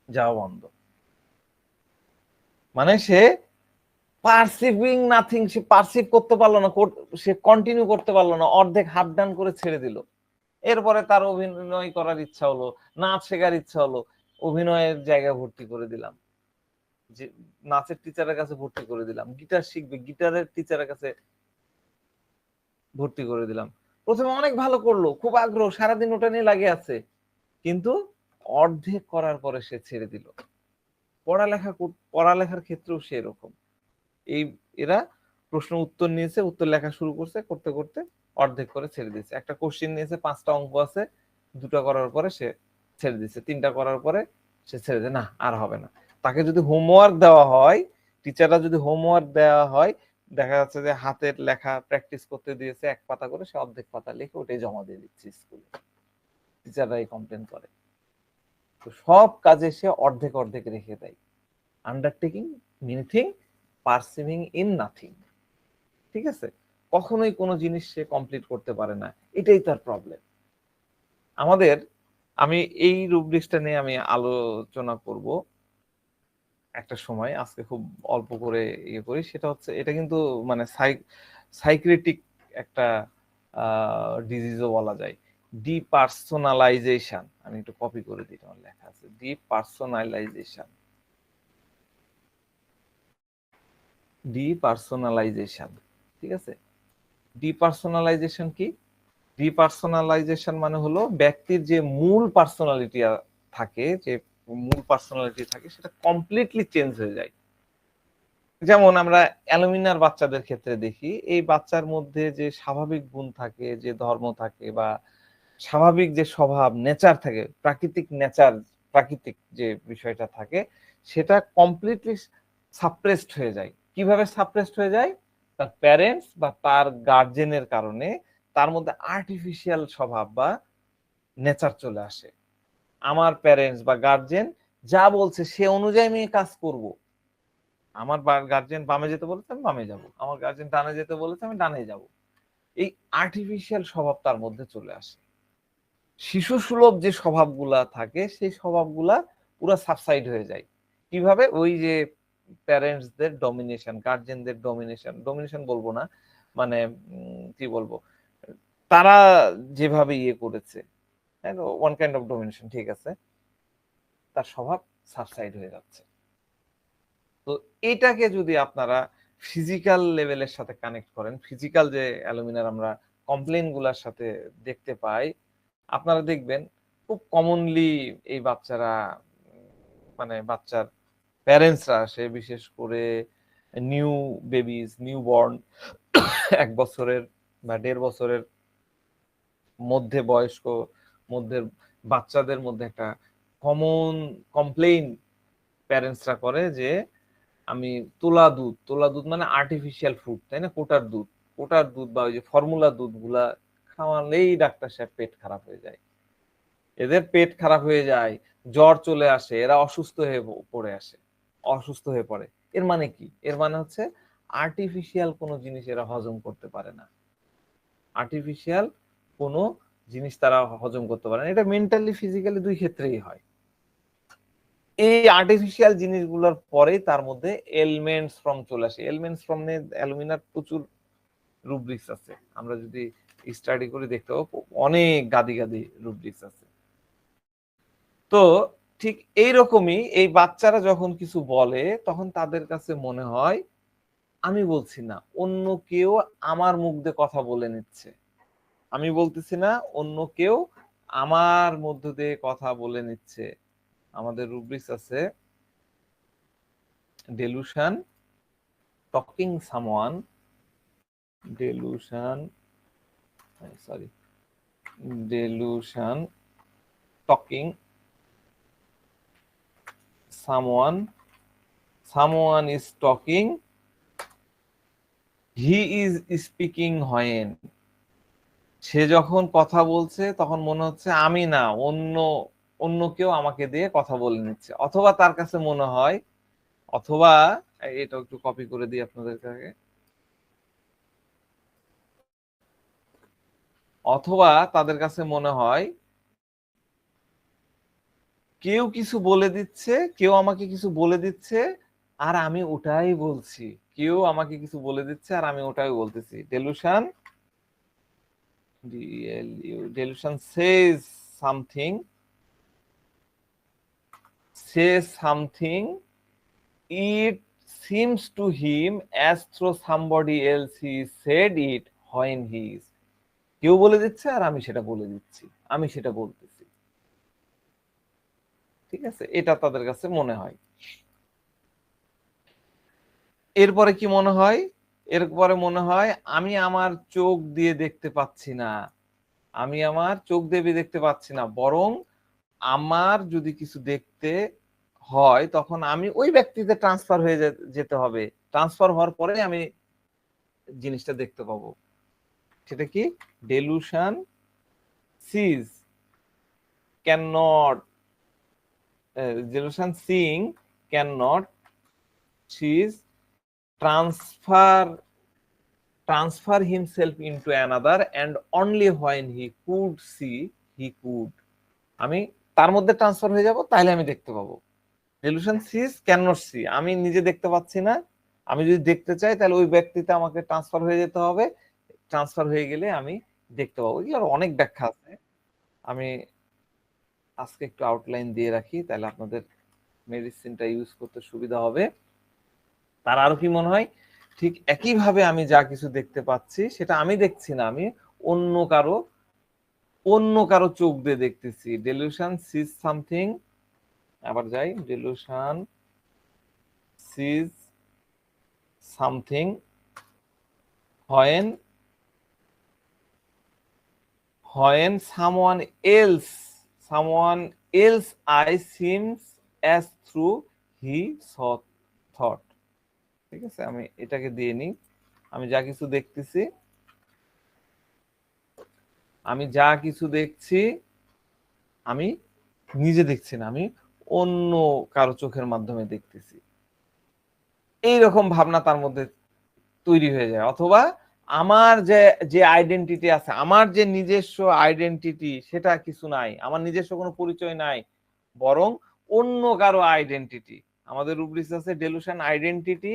যাওয়া বন্ধ। মানে সে পারসিভিং নাথিং, সে পারসিভ করতে পারলো না, সে কন্টিনিউ করতে পারলো না, অর্ধেক হাফ ডান করে ছেড়ে দিল। এরপরে তার অভিনয় করার ইচ্ছা হলো, নাচ শেখার ইচ্ছা হলো, অভিনয়ের জায়গায় ভর্তি করে দিলাম। যে নাচের টিচারের কাছে ভর্তি করে দিলাম, গিটার শিখবে গিটারের টিচারের কাছে ভর্তি করে দিলাম। প্রথমে অনেক ভালো করলো, খুব আগ্রহ, সারাদিন ওটা নিয়ে লাগে আছে, কিন্তু অর্ধেক করার পরে সে ছেড়ে দিল। পড়ালেখার ক্ষেত্রেও সে এরকম। এই এরা প্রশ্ন উত্তর নিয়েছে, উত্তর লেখা শুরু করছে, করতে করতে অর্ধেক করে ছেড়ে দিয়েছে। একটা কোশ্চেন নিয়েছে, 5টা অঙ্ক আছে, 2টা করার পরে সে ছেড়ে দিয়েছে, 3টা করার পরে সে ছেড়ে দেয়, না আর হবে না। তাকে যদি হোমওয়ার্ক দেওয়া হয়, টিচাররা যদি হোমওয়ার্ক দেওয়া হয়, দেখা যাচ্ছে যে হাতের লেখা প্র্যাকটিস করতে দিয়েছে 1 পাতা করে, সে অর্ধেক পাতা লিখে ওটাই জমা দিয়ে দিচ্ছে স্কুলে। টিচাররাই কমপ্লেন করে। তো সব কাজে সে অর্ধেক অর্ধেক রেখে দেয়। Undertaking many perceiving in nothing. ঠিক আছে, কখনোই কোনো জিনিস সে কমপ্লিট করতে পারে না, এটাই তার প্রবলেম। আমাদের, আমি এই রুব্রিক্সটা নিয়ে আমি আলোচনা করব একটা সময়, আজকে খুব অল্প করে ইয়ে করি। সেটা হচ্ছে, এটা কিন্তু মানে সাইক্রেটিক একটা ডিজিজও বলা যায়, ডিপার্সোনালাইজেশন। আমি একটু কপি করে দিই, আমার লেখা আছে ডিপার্সোনালাইজেশন। ডিপার্সোনালাইজেশন, ঠিক আছে। ডিপার্সোনালাইজেশন কি? ডিপার্সোনালাইজেশন মানে হলো ব্যক্তির যে মূল পার্সোনালিটি থাকে, যে মূল পার্সোনালিটি থাকে, সেটা কমপ্লিটলি চেঞ্জ হয়ে যায়। যেমন আমরা অ্যালুমিনার বাচ্চাদের ক্ষেত্রে দেখি, এই বাচ্চার মধ্যে যে স্বাভাবিক গুণ থাকে, যে ধর্ম থাকে, বা স্বাভাবিক যে স্বভাব নেচার থাকে, প্রাকৃতিক নেচার, প্রাকৃতিক যে বিষয়টা থাকে, সেটা কমপ্লিটলি সাপ্রেসড হয়ে যায়। কিভাবে সাপ্রেসড হয়ে যায়? তার প্যারেন্টস বা তার গার্জেনের কারণে তার মধ্যে আর্টিফিশিয়াল স্বভাব বা নেচার চলে আসে। আমার প্যারেন্টস বা গার্জেন যা বলছে সে অনুযায়ী আমি কাজ করব। আমার গার্জেন বামে যেতে বলেছে আমি বামে যাব, আমার গার্জেন ডানে যেতে বলেছে আমি ডানে যাব। এই আর্টিফিশিয়াল স্বভাব তার মধ্যে চলে আসে। শিশু সুলভ যে স্বভাবগুলা থাকে, সেই স্বভাবগুলা পুরো সাবসাইড হয়ে যায়। কিভাবে? ওই যে প্যারেন্টসদের ডমিনেশন, গার্জেনদের ডমিনেশন বলবো না, মানে কি বলবো, তারা যেভাবে ইয়ে করেছে, ওয়ান কাইন্ড অফ ডমিনেশন, ঠিক আছে, তার স্বভাব সাবসাইড হয়ে যাচ্ছে। তো এটাকে যদি আপনারা ফিজিক্যাল লেভেলের সাথে কানেক্ট করেন, ফিজিক্যাল যে অ্যালুমিনার আমরা কমপ্লেন গুলার সাথে দেখতে পাই, আপনারা দেখবেন খুব কমনলি এই বাচ্চারা, মানে বাচ্চার প্যারেন্টসরা আসে, বিশেষ করে নিউ বেবিজ, নিউ বর্ন, 1 বছরের বা 1.5 বছরের মধ্যে বয়স্ক মধ্যে বাচ্চাদের মধ্যে একটা কমন কমপ্লেইন প্যারেন্টসরা করে যে আমি তোলা দুধ মানে আর্টিফিশিয়াল ফুড, তাই না, কোটার দুধ বা ওই যে ফর্মুলা দুধ গুলা খাওয়ালেই ডাক্তার সাহেব পেট খারাপ হয়ে যায়, এদের পেট খারাপ হয়ে যায়, জ্বর চলে আসে, এরা অসুস্থ হয়ে পড়ে। এর মানে কি? এর মানে হচ্ছে আর্টিফিশিয়াল কোনো জিনিস এরা হজম করতে পারে না, আর্টিফিশিয়াল কোনো জিনিস তারা হজম করতে পারে না। এটা মেন্টালি ফিজিক্যালি দুই ক্ষেত্রেই হয়। এই আর্টিফিশিয়াল জিনিসগুলোর পরে তার মধ্যে এলিমেন্টস ফ্রম চলে আসে। এলিমেন্টস ফ্রম নিয়ে অ্যালুমিনার প্রচুর রুব্রিক্স আছে, আমরা যদি স্টাডি করে দেখতে পাবো অনেক গাদি গাদি রুব্রিক্স আছে। তো ঠিক এইরকমই এই বাচ্চারা যখন কিছু বলে, তখন তাদের কাছে মনে হয় আমি বলছি না, অন্য কেউ আমার মুখ দিয়ে কথা বলে নিচ্ছে, আমি বলতেছি না, অন্য কেউ আমার মধ্য দিয়ে কথা বলে নিচ্ছে। আমাদের রুব্রিক্স আছে delusion, talking someone, delusion sorry delusion, talking someone is talking, he is speaking when, সে যখন কথা বলছে তখন মনে হচ্ছে আমি না, অন্য অন্য কেউ আমাকে দিয়ে কথা বলে নিচ্ছে। অথবা তার কাছে মনে হয়, অথবা এটা একটু কপি করে দিই আপনাদের কাছে, অথবা তাদের কাছে মনে হয় কেউ কিছু বলে দিচ্ছে, কেউ আমাকে কিছু বলে দিচ্ছে, আর আমি ওটাই বলছি, কেউ আমাকে কিছু বলে দিচ্ছে আর আমি ওটাই বলতেছি। Delusion, delusion says something, it seems to him as though somebody else he said it when he is. কেউ বলে দিচ্ছে আর আমি সেটা বলে দিচ্ছি, আমি সেটা বলতেছি। ঠিক আছে, এটা তাদের কাছে মনে হয়। এরপরে কি মনে হয়? এরপরে মনে হয় আমি আমার চোখ দিয়ে দেখতে পাচ্ছি না, আমি আমার চোখ দিয়ে দেখতে পাচ্ছি না, বরং আমার যদি কিছু দেখতে হয় তখন আমি ওই ব্যক্তিতে ট্রান্সফার হয়ে যেতে হবে, ট্রান্সফার হওয়ার পরে আমি জিনিসটা দেখতে পাবো। সেটা কি? Delusion sees can not, delusion sing can not sees transfer himself into another and only when he could see he could, আমি তার মধ্যে ট্রান্সফার হয়ে যাব, তাহলে আমি দেখতে পাবো। Delusion sees can not C, আমি নিজে দেখতে পাচ্ছি না, আমি যদি দেখতে চাই তাহলে ওই ব্যক্তিতে আমাকে ট্রান্সফার হয়ে যেতে হবে, ট্রান্সফার হয়ে গেলে আমি দেখতে পাবো। এগুলোর অনেক ব্যাখ্যা আছে, আমি আজকে একটু আউটলাইন দিয়ে রাখি, তাহলে আপনাদের মেডিসিনটা ইউজ করতে সুবিধা হবে। তার আরো কি মনে হয়? ঠিক একইভাবে আমি যা কিছু দেখতে পাচ্ছি সেটা আমি দেখছি না, আমি অন্য কারো চোখ দিয়ে দেখতেছি। ডেলুশন সিজ সামথিং, আবার যাই, delusion seize something when someone else eye seems as through he thought। ঠিক আছে, আমি এটাকে দিয়ে নিই। আমি যা কিছু দেখতেছি, আমি যা কিছু দেখছি আমি নিজে দেখছি না, আমি অন্য কারো চোখের মাধ্যমে দেখতেছি। এইরকম ভাবনা তার মধ্যে তৈরি হয়ে যায়। অথবা আমার যে আইডেন্টিটি আছে, আমার যে নিজস্ব আইডেন্টিটি সেটা কিছু নাই, আমার নিজস্ব কোনো পরিচয় নাই, বরং অন্য কারো আইডেন্টিটি। আমাদের রুব্রিক্স আছে ডেলুশন আইডেন্টিটি,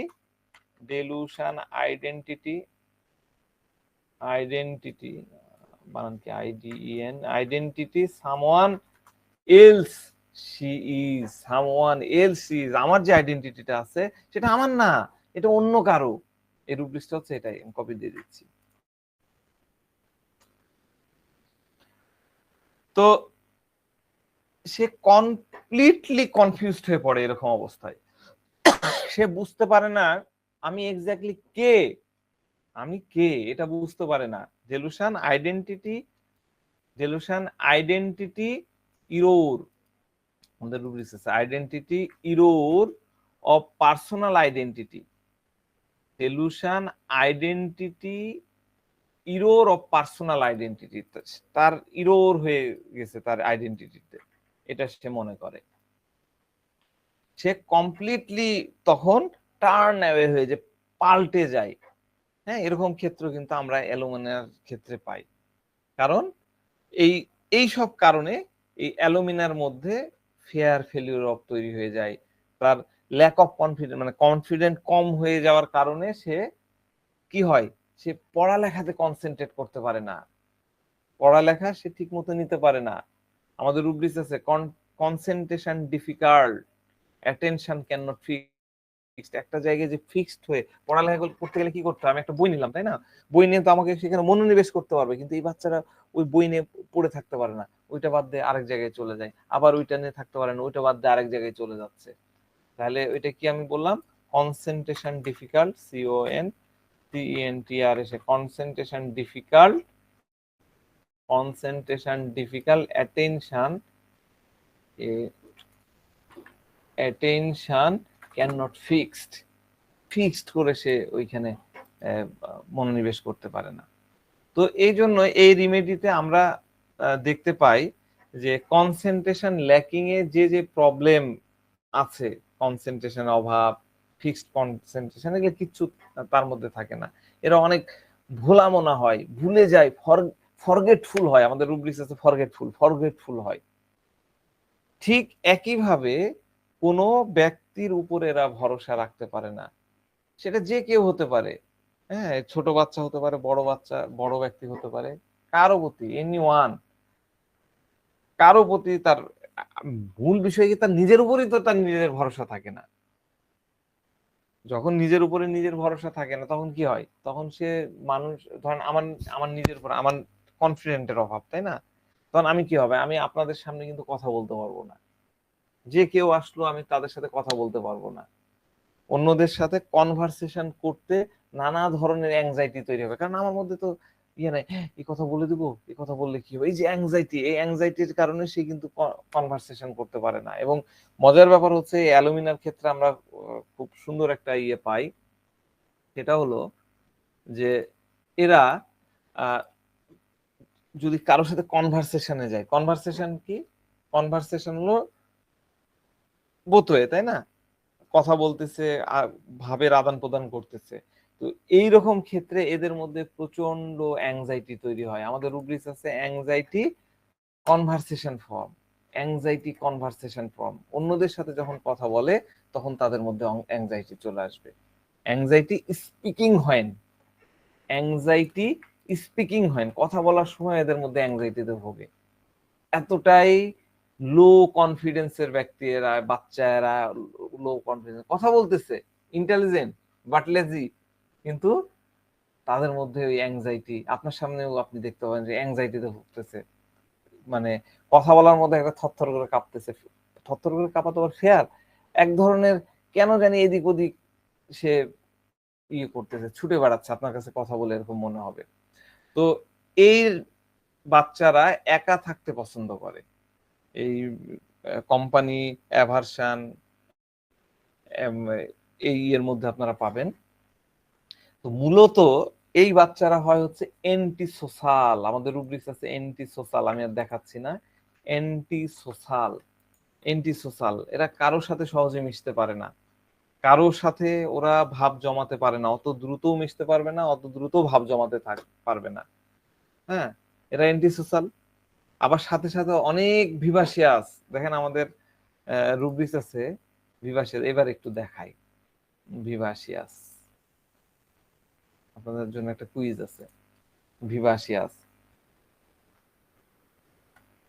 বানান কি IDEN, identity someone else she is, someone else is, আমার যে আইডেন্টিটিটা আছে সেটা আমার না, এটা অন্য কারো। এই রুব্রিক্সটা হচ্ছে এটাই, আমি কপি দিয়ে দিচ্ছি। তো সে কমপ্লিটলি কনফিউজড হয়ে পড়ে এরকম অবস্থায়, সে বুঝতে পারে না আমি এক্স্যাক্টলি কে, আমি কে এটা বুঝতে পারে না। ডেলুশন আইডেন্টিটি ইরোর, আমাদের রুব্রিক্স আছে identity error of personal identity, delusion identity error of personal identity, তার ইরোর হয়ে গেছে তার আইডেন্টিটিতে, এটা সে মনে করে। সে কমপ্লিটলি তখন টার্ন অ্যাওয়ে হয়ে যায়, পাল্টে যায়। হ্যাঁ, এরকম ক্ষেত্র কিন্তু আমরা অ্যালুমিনার ক্ষেত্রে পাই। কারণ এই সব কারণে এই অ্যালুমিনার মধ্যে ফেয়ার ফেলিউর অফ তৈরি হয়ে যায়, তার ল্যাক অফ কনফিডেন্স, মানে কনফিডেন্ট কম হয়ে যাওয়ার কারণে সে কি হয়, সে পড়ালেখাতে কনসেন্ট্রেট করতে পারে না, পড়ালেখা সে ঠিক মতো নিতে পারে না। আমাদের রুব্রিক্স আছে concentration difficult, attention can not fixed. একটা জায়গায় যে ফিক্সড হয়ে পড়ালেখা করতে গেলে কি করতে হবে, আমি একটা বই নিলাম তাই না, বই নিয়ে তো আমাকে সেখানে মনোনিবেশ করতে পারবে, কিন্তু এই বাচ্চারা ওই বই নিয়ে পড়ে থাকতে পারে না, ওইটা বাদ দিয়ে আরেক জায়গায় চলে যায়, আবার ওইটা নিয়ে থাকতে পারে না, ওইটা বাদ দিয়ে আরেক জায়গায় চলে যাচ্ছে। তাহলে ওইটা কি আমি বললাম? Concentration difficult, CONCENTRS, concentration difficult, attention can not fixed করে সে ওইখানে মনোনিবেশ করতে পারে না। তো এই জন্য এই রিমেডিতে আমরা দেখতে পাই যে কনসেন্ট্রেশন ল্যাকিং এ যে প্রবলেম আছে, কনসেন্ট্রেশন অভাব, ফিক্সড কনসেন্ট্রেশন, এগুলো কিচ্ছু তার মধ্যে থাকে না। এরা অনেক ভোলা মনা হয়, ভুলে যায়, ফরগেটফুল হয়। আমাদের রুব্রিক্স আছে ফরগেটফুল হয়। ঠিক একইভাবে কোনো ব্যক্তির উপর এরা ভরসা রাখতে পারে না, সেটা যে কেউ হতে পারে। হ্যাঁ, ছোট বাচ্চা হতে পারে, বড় ব্যক্তি হতে পারে, কারো প্রতি এনিওয়ান, কারো প্রতি তার মূল বিষয় কি, তার নিজের উপরই তো তার নিজের ভরসা থাকে না। যখন নিজের উপরে নিজের ভরসা থাকে না তখন কি হয়, তখন সে মানুষ ধরেন আমার আমার নিজের উপর আমার কনফিডেন্টের অভাব, তাই না? তখন আমি কি হবে, আমি আপনাদের সামনে কিন্তু কথা বলতে পারবো না, যে কেউ আসলো আমি তাদের সাথে কথা বলতে পারবো না, অন্যদের সাথে কনভারসেশন করতে নানা ধরনের অ্যাংজাইটি তৈরি হবে, কারণ আমার মধ্যে তো ইয়ে নাই, এই কথা বলে দিব, এই কথা বললে কি হবে, এই যে অ্যাংজাইটি, এই অ্যাংজাইটির কারণে সে কিন্তু কনভারসেশন করতে পারে না। এবং মজার ব্যাপার হচ্ছে অ্যালুমিনার ক্ষেত্রে আমরা খুব সুন্দর একটা ইয়ে পাই, সেটা হলো যে এরা যদি কারোর সাথে কনভারসেশনে যায়, কনভারসেশন কি, কনভারসেশন হলো বোধ, তাই না, কথা বলতেছে, ভাবের আদান প্রদান করতেছে। তো এইরকম ক্ষেত্রে এদের মধ্যে প্রচন্ড অ্যাংজাইটি তৈরি হয়। আমাদের রুব্রিক্স আছে anxiety conversation form, anxiety conversation form. অন্যদের সাথে যখন কথা বলে তখন তাদের মধ্যে অ্যাংজাইটি চলে আসবে। অ্যাংজাইটি স্পিকিং হয়, অ্যাংজাইটি স্পিকিং হয়, কথা বলার সময় এদের মধ্যে অ্যাংজাইটিতে ভোগে। এতটাই লো কনফিডেন্সের ব্যক্তি এরা, বাচ্চা এরা লো কনফিডেন্স, কথা বলতেছে ইন্টেলিজেন্ট বাট লেজি, কিন্তু তাদের মধ্যে ওই অ্যাংজাইটি, আপনার সামনেও আপনি দেখতে পাবেন যে অ্যাংজাইটিতে ভুগতেছে, মানে কথা বলার মধ্যে একটা থরথর করে কাঁপতেছে, থরথর করে কাঁপা তো ফেয়ার, এক ধরনের কেন জানি এদিক ওদিক সে ইয়ে করতেছে, ছুটে বেড়াচ্ছে আপনার কাছে কথা বলে, এরকম মনে হবে। তো এই বাচ্চারা একা থাকতে পছন্দ করে, এই কোম্পানি অ্যাভারশন এই এর মধ্যে আপনারা পাবেন। তো মূলত এই বাচ্চারা হয় হচ্ছে এন্টি সোশ্যাল, আমাদের রুব্রিক্স আছে এন্টি সোশ্যাল, আমি আর দেখাচ্ছি না, এন্টি সোশ্যাল, এন্টি সোশ্যাল। এরা কারোর সাথে সহজে মিশতে পারে না, কারোর সাথে ওরা ভাব জমাতে পারে না, অত দ্রুত মিশতে পারবে না, অত দ্রুত ভাব জমাতে পারবে না। হ্যাঁ, এরা এন্টি সোশ্যাল। আবার সাথে সাথে অনেক ভিভাসিয়াস, দেখেন আমাদের রুব্রিক্স আছে ভিভাসিয়াস, এবার একটু দেখাই ভিভাসিয়াস, আপনাদের জন্য একটা কুইজ আছে। ভিভাসিয়াস,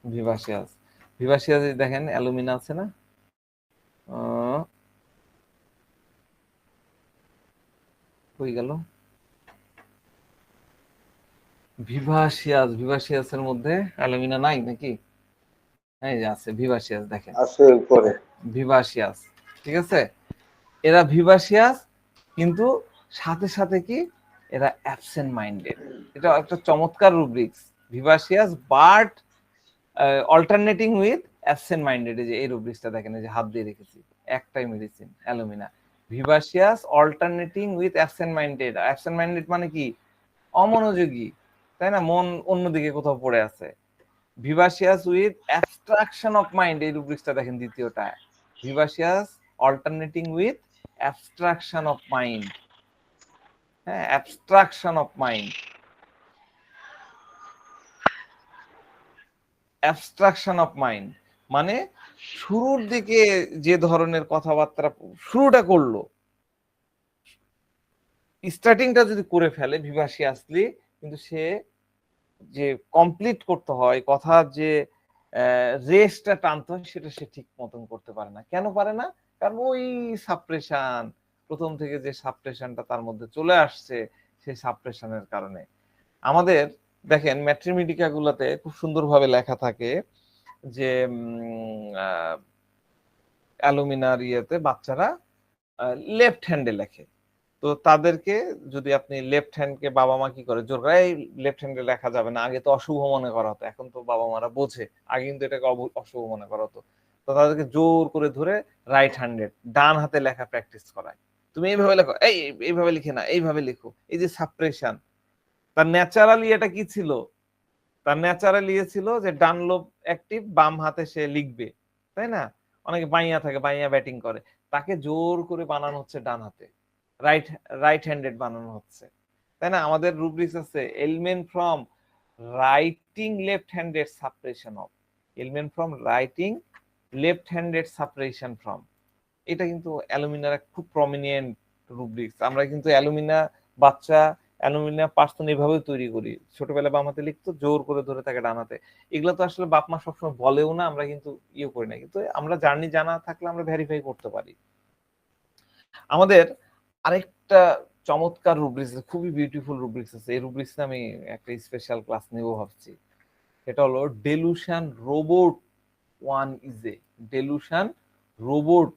ভিভাসিয়াস, ভিভাসিয়াস দেখেন অ্যালুমিনা আছে না, কই গেল ভিভাসিয়াস, ভিভাসিয়াসের মধ্যে অ্যালুমিনা নাই নাকি, এই যে আছে ভিভাসিয়াস, দেখেন আছে উপরে ভিভাসিয়াস, ঠিক আছে, এরা ভিভাসিয়াস, কিন্তু সাথে সাথে কি এরা অ্যাবসেন্ট মাইন্ডেড। এটা একটা চমৎকার rubrics, vivacious but alternating with absent minded. এই যে এই রুব্রিক্সটা দেখেন, এই যে হাত দিয়ে রেখেছি, একটাই medicine alumina, vivacious alternating with absent minded. Absent minded মানে কি, অমনোযোগী, তাই না, মন অন্যদিকে কোথাও পড়ে আছে। Vivacious with abstraction of mind, এই রুব্রিক্সটা দেখেন দ্বিতীয়টা, vivacious alternating with abstraction of mind. হ্যাঁ, abstraction of mind, abstraction of mind মানে শুরুর দিকে যে ধরনের কথাবার্তা শুরুটা করলো, স্টার্টিংটা যদি করে ফেলে ভিভাসিয়াসলি, কিন্তু সে যে কমপ্লিট করতে হয় কথা, যে রেসটা টানতে হয়, সেটা সে ঠিক মতন করতে পারে না। কেন পারে না? কারণ ওই সাপ্রেশন, প্রথম থেকে যে সাপ্রেশনটা তার মধ্যে চলে আসছে, সেই সাপ্রেশনের কারণে। আমাদের দেখেন ম্যাট্রিমিডিকা গুলাতে খুব সুন্দরভাবে লেখা থাকে যে অ্যালুমিনার ইয়েতে বাচ্চারা লেফট হ্যান্ডে লেখে, তো তাদেরকে যদি আপনি লেফট হ্যান্ডকে, বাবা মা কি করে জোর করে, এই লেফট হ্যান্ডে লেখা যাবে না, আগে তো অশুভ মনে করা হতো, এখন তো বাবা মারা বোঝে, আগে কিন্তু এটাকে অশুভ মনে করা হতো, তো তাদেরকে জোর করে ধরে রাইট হ্যান্ডেড, ডান হাতে লেখা প্র্যাকটিস করায়। তুমি এইভাবে লেখো, এইভাবে লিখে না, এইভাবে লিখো। এই যে সাপ্রেশন, তার ন্যাচারালি এটা কি ছিল, তার ন্যাচারালি ছিল যে ডান লোব অ্যাক্টিভ, বাম হাতে সে লিখবে, তাই না, অনেকে বাইয়া থাকে, বাইয়া ব্যাটিং করে, তাকে জোর করে বানানো হচ্ছে ডান হাতে, রাইট রাইট হ্যান্ডেড বানানো হচ্ছে, তাই না। আমাদের রুব্রিক্স আছে element from writing left handed suppression of, element from writing left handed suppression from. এটা কিন্তু অ্যালুমিনার খুব প্রমিনিয়েন্ট রুব্রিক্স। আমরা কিন্তু অ্যালুমিনা বাচ্চা, অ্যালুমিনা পার্সন এভাবে তৈরি করি, ছোটবেলায় বাম হাতে লিখতো, জোর করে ধরে থাকে ডান হাতে। এগুলো তো আসলে বাপ মা সবসময় বলেও না, আমরা কিন্তু ইয়ে করি না, কিন্তু আমরা জার্নি জানা থাকলে আমরা ভেরিফাই করতে পারি। আমাদের আরেকটা চমৎকার রুব্রিক্স, খুবই বিউটিফুল রুব্রিক্স আছে, এই রুব্রিক্স আমি একটা স্পেশাল ক্লাস নেব ভাবছি। এটা হলো delusion robot one is a, delusion robot,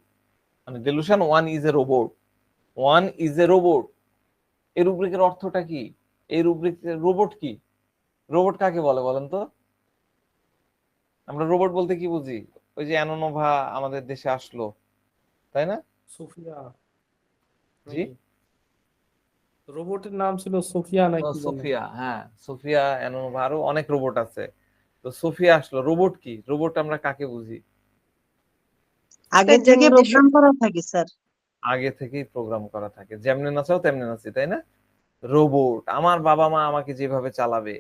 মানে delusion one is a robot, one is a robot. এই রুব্রিকের অর্থটা কি? এই রুব্রিকের রোবট কি? রোবট কাকে বলে বলেন তো? আমরা রোবট বলতে কি বুঝি? ওই যে অ্যানোনোভা আমাদের দেশে আসলো, তাই না? সোফিয়া জি, নাকি? রোবটের নাম ছিল সোফিয়া নাকি বলে। সোফিয়া, হ্যাঁ সোফিয়া, অ্যানোনোভা, আরো অনেক রোবট আছে। তো সোফিয়া আসলো, রোবট কি? রোবট আমরা কাকে বুঝি? আগে থেকে প্রোগ্রাম করা থাকে স্যার। আগে থেকেই প্রোগ্রাম করা থাকে, যেমনে নাচাও তেমনে নাচি, তাই না? রোবট, আমার বাবা মা আমাকে যেভাবে চালাবে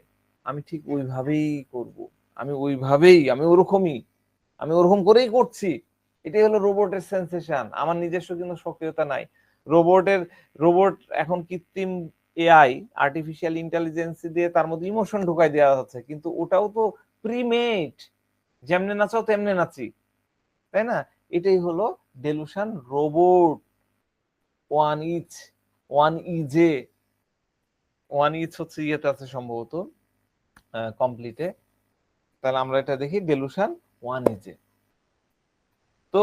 আমি ঠিক ওইভাবেই করব, আমি ওরকমই, আমি ওরকম করেই করছি। এটাই হলো রোবটের সেন্সেশন। আমার নিজস্ব কিন্তু সক্রিয়তা নাই। রোবটের রোবট এখন কৃত্রিম এআই, আর্টিফিশিয়াল ইন্টেলিজেন্স দিয়ে তার মধ্যে ইমোশন ঢুকাই দেওয়া হচ্ছে, কিন্তু ওটাও তো প্রিমেড, যেমনে নাচাও তেমনে নাচি, তাই না? এটাই হলো delusion robot one each, one ইজে, ওয়ান ইচ হচ্ছে ইয়েতে আছে সম্ভবত, কমপ্লিটে। তাহলে আমরা এটা দেখি ডেলুশন ওয়ান ইজে। তো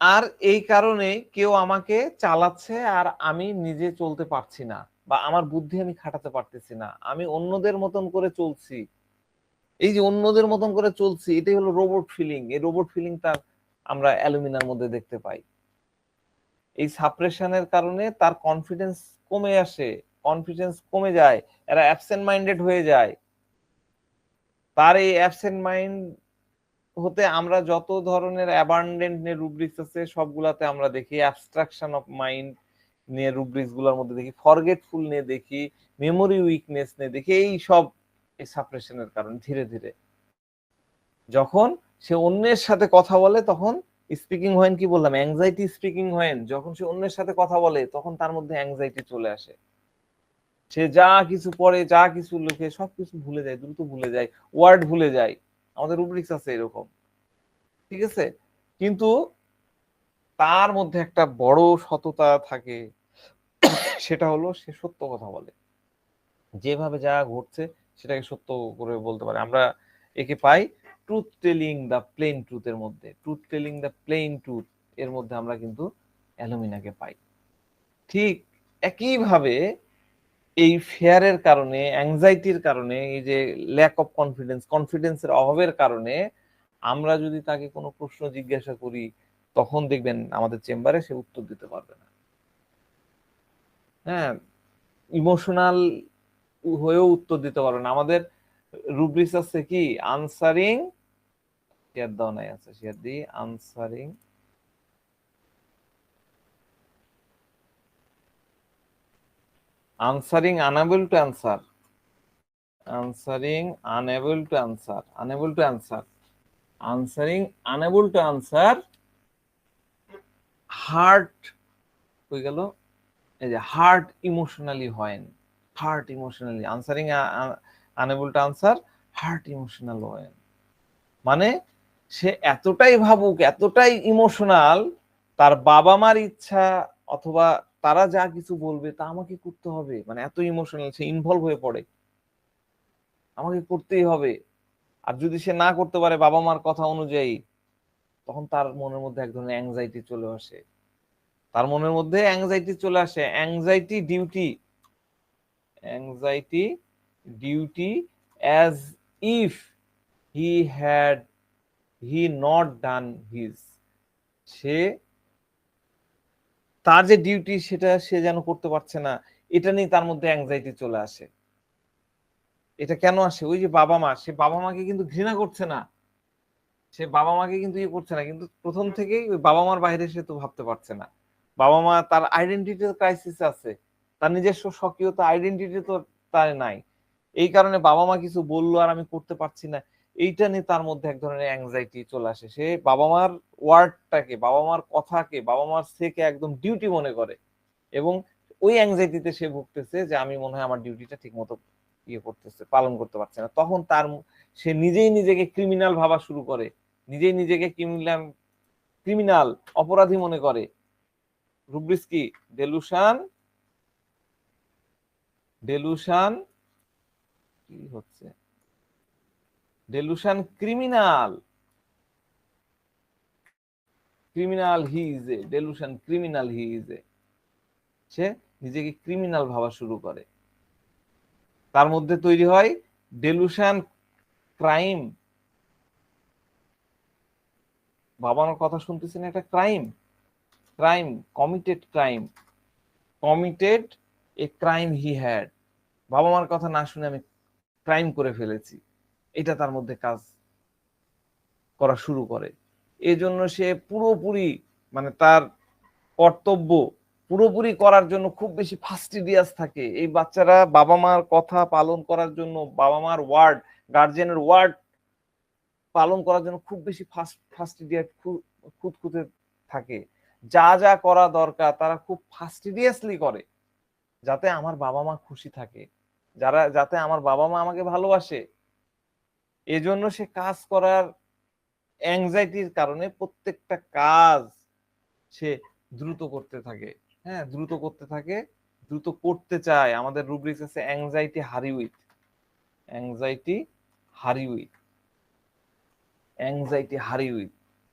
আর এই কারণে কেউ আমাকে চালাচ্ছে আর আমি নিজে চলতে পারছি না, বা আমার বুদ্ধি আমি খাটাতে পারতেছি না, আমি অন্যদের মতন করে চলছি। এই যে অন্যদের মতন করে চলছি, এটাই হলো রোবট ফিলিং। এই রোবট ফিলিংটা আমরা অ্যালুমিনার মধ্যে দেখতে পাই। এই সাপ্রেশনের কারণে তার কনফিডেন্স কমে আসে, কনফিডেন্স কমে যায়, এরা অ্যাবসেন্ট মাইন্ডেড হয়ে যায়। তার এই অ্যাবসেন্ট মাইন্ড হতে আমরা যত ধরনের অ্যাবান্ডেন্ট নিয়ে রুব্রিক্স আছে সবগুলাতে আমরা দেখি, অ্যাবস্ট্রাকশন অফ মাইন্ড নিয়ে রুব্রিক্স গুলোর মধ্যে দেখি, ফরগেটফুল নিয়ে দেখি, মেমোরি উইকনেস নিয়ে দেখি। এই সব এই সাপ্রেশনের কারণে ধীরে ধীরে যখন সে অন্যের সাথে কথা বলে তখন স্পিকিং হয়, কি বললাম, অ্যাংজাইটি স্পিকিং হয়, যখন সে অন্যের সাথে কথা বলে তখন তার মধ্যে অ্যাংজাইটি চলে আসে। সে যা কিছু পড়ে, যা কিছু লেখে, সবকিছু ভুলে যায়, দ্রুত ভুলে যায়, ওয়ার্ড ভুলে যায়। আমাদের রুব্রিক্স আছে এরকম, ঠিক আছে? কিন্তু তার মধ্যে একটা বড় সততা থাকে, সেটা হলো সে সত্য কথা বলে, যেভাবে যা ঘটছে সেটাকে সত্য করে বলতে পারে। আমরা একে পাই ট্রুথ টেলিং দ্য প্লেন ট্রুথের মধ্যে, truth telling the plain truth এর মধ্যে আমরা কিন্তু অ্যালুমিনাকে পাই। ঠিক একইভাবে এই ফেয়ারের কারণে, অ্যাংজাইটির কারণে, এই যে ল্যাক অফ কনফিডেন্স, কনফিডেন্সের অভাবের কারণে আমরা যদি তাকে কোনো প্রশ্ন জিজ্ঞাসা করি তখন দেখবেন আমাদের চেম্বারে সে উত্তর দিতে পারবে না। হ্যাঁ, ইমোশনাল হয়েও উত্তর দিতে পারবে না। আমাদের রুব্রিক্স আছে কি, আনসারিং, শেয়ার দাও নাই, আছে share the, answering, answering unable to answer, answering unable to answer, unable to answer, answering unable to answer, heart হয়ে গেল, এই যে হার্ট ইমোশনালি হয়, heart emotionally answering unable to answer, heart emotional হয়। মানে সে এতটাই ভাবুক, এতটাই ইমোশনাল, তার বাবা মার ইচ্ছা অথবা তারা যা কিছু বলবে তা আমাকে করতে হবে, মানে এত ইমোশনাল, সে ইনভলভ হয়ে পড়ে, আমাকে করতেই হবে। আর যদি সে না করতে পারে বাবা মার কথা অনুযায়ী, তখন তার মনের মধ্যে এক ধরনের অ্যাংজাইটি চলে আসে, তার মনের মধ্যে অ্যাংজাইটি চলে আসে, anxiety duty, anxiety duty, as if he had he not done his, সে তার যে ডিউটি সেটা সে যেন করতে পারছে না, এটা নিয়ে তার মধ্যে অ্যাংজাইটি চলে আসে। এটা কেন আসে? ওই যে বাবা মা, সে বাবা মাকে কিন্তু ঘৃণা করছে না, সে বাবা মাকে কিন্তু ইয়ে করছে না, কিন্তু প্রথম থেকেই ওই বাবা মার বাইরে সে তো ভাবতে পারছে না। বাবা মা, তার আইডেন্টিটি ক্রাইসিস আছে, তার নিজস্ব স্বকীয়তা আইডেন্টিটি তো তার নাই। এই কারণে বাবা মা কিছু বললো আর আমি করতে পারছি না, এইটা নিয়ে তার মধ্যে এক ধরনের অ্যাংজাইটি চলে আসে। সে বাবা মার ওয়ার্ডটাকে, বাবা মার কথাকে, বাবা মার সেকে একদম ডিউটি মনে করে, এবং ওই অ্যাংজাইটিতে সে ভুগতেছে যে আমি মনে হয় আমার ডিউটিটা ঠিক মতো ইয়ে করতেছে, পালন করতে পারছে না। তখন তার সে নিজেই নিজেকে ক্রিমিনাল ভাবা শুরু করে, নিজেই নিজেকে ক্রিমিনাল, ক্রিমিনাল, অপরাধী মনে করে। রুব্রিক্স কি? ডেলুশন কি হচ্ছে, delusion criminal he is a, delusion criminal he is a. সে নিজেকে ক্রিমিনাল ভাবা শুরু করে, তার মধ্যে তৈরি হয় ডেলুশন ক্রাইম। বাবা মার কথা শুনতেছেন, একটা crime committed a crime he had. বাবা মার কথা না শুনে আমি ক্রাইম করে ফেলেছি, এটা তার মধ্যে কাজ করা শুরু করে। এই জন্য সে পুরোপুরি মানে তার কর্তব্য পুরোপুরি করার জন্য খুব বেশি ফাস্টিডিয়াস থাকে। এই বাচ্চারা বাবা মার কথা পালন করার জন্য, বাবা মার ওয়ার্ড, গার্জিয়ানের ওয়ার্ড পালন করার জন্য খুব বেশি ফাস্টিডিয়াস, খুঁতখুঁতে থাকে। যা যা করা দরকার তারা খুব ফাস্টিডিয়াসলি করে, যাতে আমার বাবা মা খুশি থাকে, যাতে আমার বাবা মা আমাকে ভালোবাসে। এজন্য সে কাজ করার অ্যাংজাইটির কারণে প্রত্যেকটা কাজ সে দ্রুত করতে থাকে। হ্যাঁ, দ্রুত করতে চায়। আমাদের রুব্রিক্স আছে অ্যাংজাইটি হারি উইথ,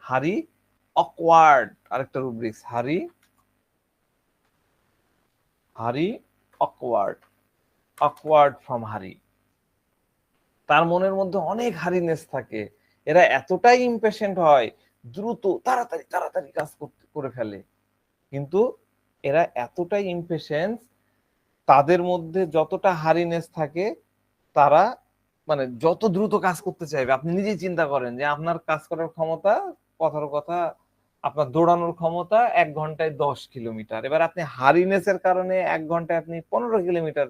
হারি অকওয়ার্ড। আরেকটা রুব্রিক্স হারি অকওয়ার্ড ফ্রম হারি। তার মনের মধ্যে অনেক হারিনেস থাকে। এরা এতটাই ইমপেশেন্ট হয়, দ্রুত তাড়াতাড়ি কাজ করে ফেলে। কিন্তু এরা এতটাই ইমপেশেন্স, তাদের মধ্যে যতটা হারিনেস থাকে, তারা মানে যত দ্রুত কাজ করতে চাইবে। আপনি নিজেই চিন্তা করেন যে আপনার কাজ করার ক্ষমতা, কথার কথা আপনার দৌড়ানোর ক্ষমতা 1 ঘন্টায় 10 কিলোমিটার। এবার আপনি হারিনেসের কারণে 1 ঘন্টায় আপনি 15 কিলোমিটার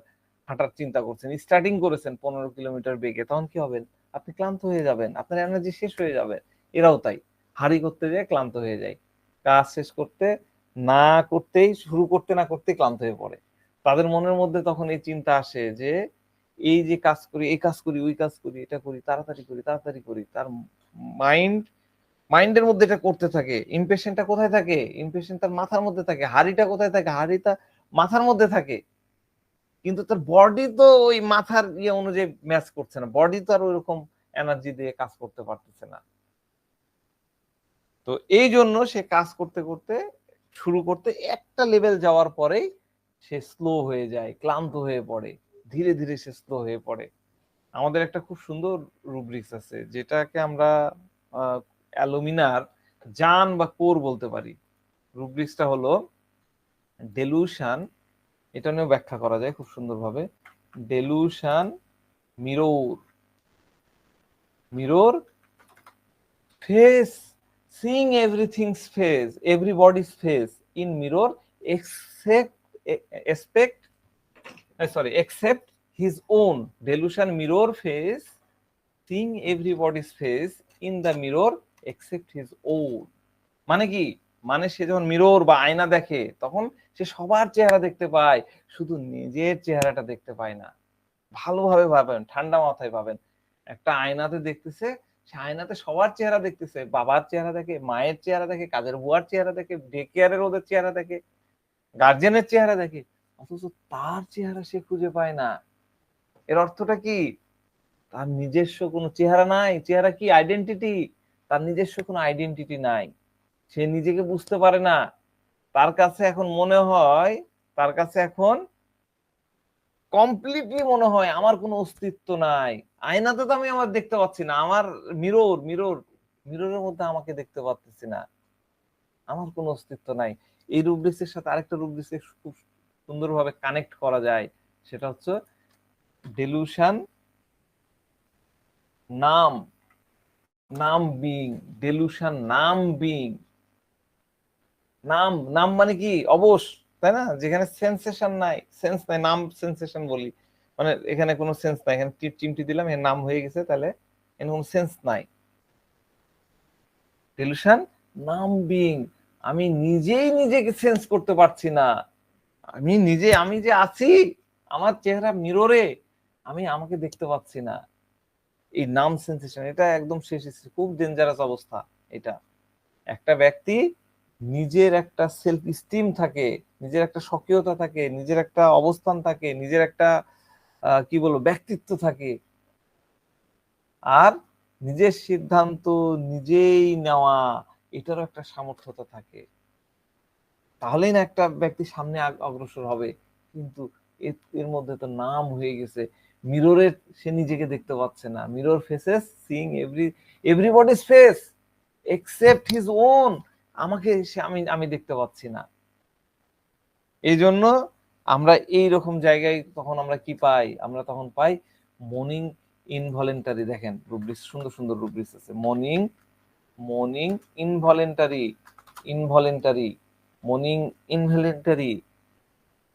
হাঁটার চিন্তা করছেন, স্টার্টিং করেছেন 15 কিলোমিটার বেগে, তখন কি হবেন? আপনি ক্লান্ত হয়ে যাবেন, আপনার এনার্জি শেষ হয়ে যাবে। এরাও তাই, হারি করতে যেয়ে ক্লান্ত হয়ে যায়, কাজ শেষ করতে না করতেই, শুরু করতে না করতেই ক্লান্ত হয়ে পড়ে। তাদের মনের মধ্যে তখন এই চিন্তা আসে যে এই যে কাজ করি, এই কাজ করি, ওই কাজ করি, এটা করি, তাড়াতাড়ি করি। তার মাইন্ডের মধ্যে এটা করতে থাকে। ইমপেশেন্টটা কোথায় থাকে? ইমপেশেন্ট তার মাথার মধ্যে থাকে। হারিটা কোথায় থাকে? হারিটা মাথার মধ্যে থাকে। কিন্তু তার বডি তো ওই মাথার ইয়ে অনুযায়ী ম্যাচ করছে না, বডি তো আর ওইরকম এনার্জি দিয়ে কাজ করতে পারতেছে না। তো এই জন্য সে কাজ শুরু করতে একটা লেভেল যাওয়ার পরেই সে স্লো হয়ে যায়, ক্লান্ত হয়ে পড়ে, ধীরে ধীরে সে স্লো হয়ে পড়ে। আমাদের একটা খুব সুন্দর রুব্রিক্স আছে, যেটাকে আমরা অ্যালুমিনার জান বা কোর বলতে পারি। রুব্রিক্সটা হলো ডেলুশন, এটা নিয়েও ব্যাখ্যা করা যায় খুব সুন্দরভাবে। Delusion mirror face, seeing everybody's face in mirror except his own. Delusion mirror face, seeing everybody's face in the mirror except his own. মানে কি? মানে সে যখন মিরর বা আয়না দেখে, তখন সে সবার চেহারা দেখতে পায়, শুধু নিজের চেহারাটা দেখতে পায় না। ভালোভাবে ভাবেন, ঠান্ডা মাথায় ভাবেন। একটা আয়নাতে দেখতেছে, সে আয়নাতে সবার চেহারা দেখতেছে, বাবার চেহারা দেখে, মায়ের চেহারা দেখে, কাজের বুয়ার চেহারা দেখে, ডে কেয়ারের ওদের চেহারা দেখে, গার্জেনের চেহারা দেখে, অথচ তার চেহারা সে খুঁজে পায় না। এর অর্থটা কি? তার নিজস্ব কোনো চেহারা নাই। চেহারা কি? আইডেন্টিটি। তার নিজস্ব কোনো আইডেন্টিটি নাই, সে নিজেকে বুঝতে পারে না। তার কাছে এখন কমপ্লিটলি মনে হয় আমার কোনো অস্তিত্ব নাই। আয়নাতে তো আমি আমার দেখতে পাচ্ছি না, আমার মিররের মধ্যে আমাকে দেখতে পাচ্ছি না, আমার কোনো অস্তিত্ব নাই। এই রুব্রিক্সের সাথে আরেকটা রুব্রিক্সে খুব সুন্দরভাবে কানেক্ট করা যায়, সেটা হচ্ছে ডেলুশন নাম বিং। ডেলুশন নাম মানে কি? অবশ, তাই না? যেখানে সেন্সেশন নাই, সেন্স নাই, নাম সেন্সেশন বলি, মানে এখানে কোনো সেন্স নাই। এখানে চিমটি দিলাম, এর নাম হয়ে গেছে, তাহলে এর কোনো সেন্স নাই। ডেলুশন নাম বিং, আমি নিজেই নিজেকে সেন্স করতে পারছি না। আমি যে আছি, আমার চেহারা মিররে, আমি আমাকে দেখতে পাচ্ছি না। এই নাম সেন্সেশন, এটা একদম শেষ, খুব ডেঞ্জারাস অবস্থা। এটা একটা ব্যক্তি নিজের একটা সেলফ স্টিম থাকে, নিজের একটা স্বকীয়তা থাকে, নিজের একটা অবস্থান থাকে, নিজের একটা কি বলবো ব্যক্তিত্ব থাকে, আর নিজের সিদ্ধান্ত নিজেই নেওয়া এটারও একটা সামর্থ্যতা থাকে, তাহলেই না একটা ব্যক্তি সামনে অগ্রসর হবে। কিন্তু এর মধ্যে তো নাম হয়ে গেছে মিররে সে নিজেকে দেখতে পাচ্ছে না। Mirror faces seeing everybody's face except his own. আমাকে সে আমি আমি দেখতে পাচ্ছি না। এই জন্য আমরা এই রকম জায়গায় তখন আমরা কি পাই? আমরা তখন পাই মর্নিং ইনভলেন্টারি। দেখেন রুব্রিক্স, সুন্দর সুন্দর রুব্রিক্স আছে। Morning morning involuntary, involuntary, morning involuntary.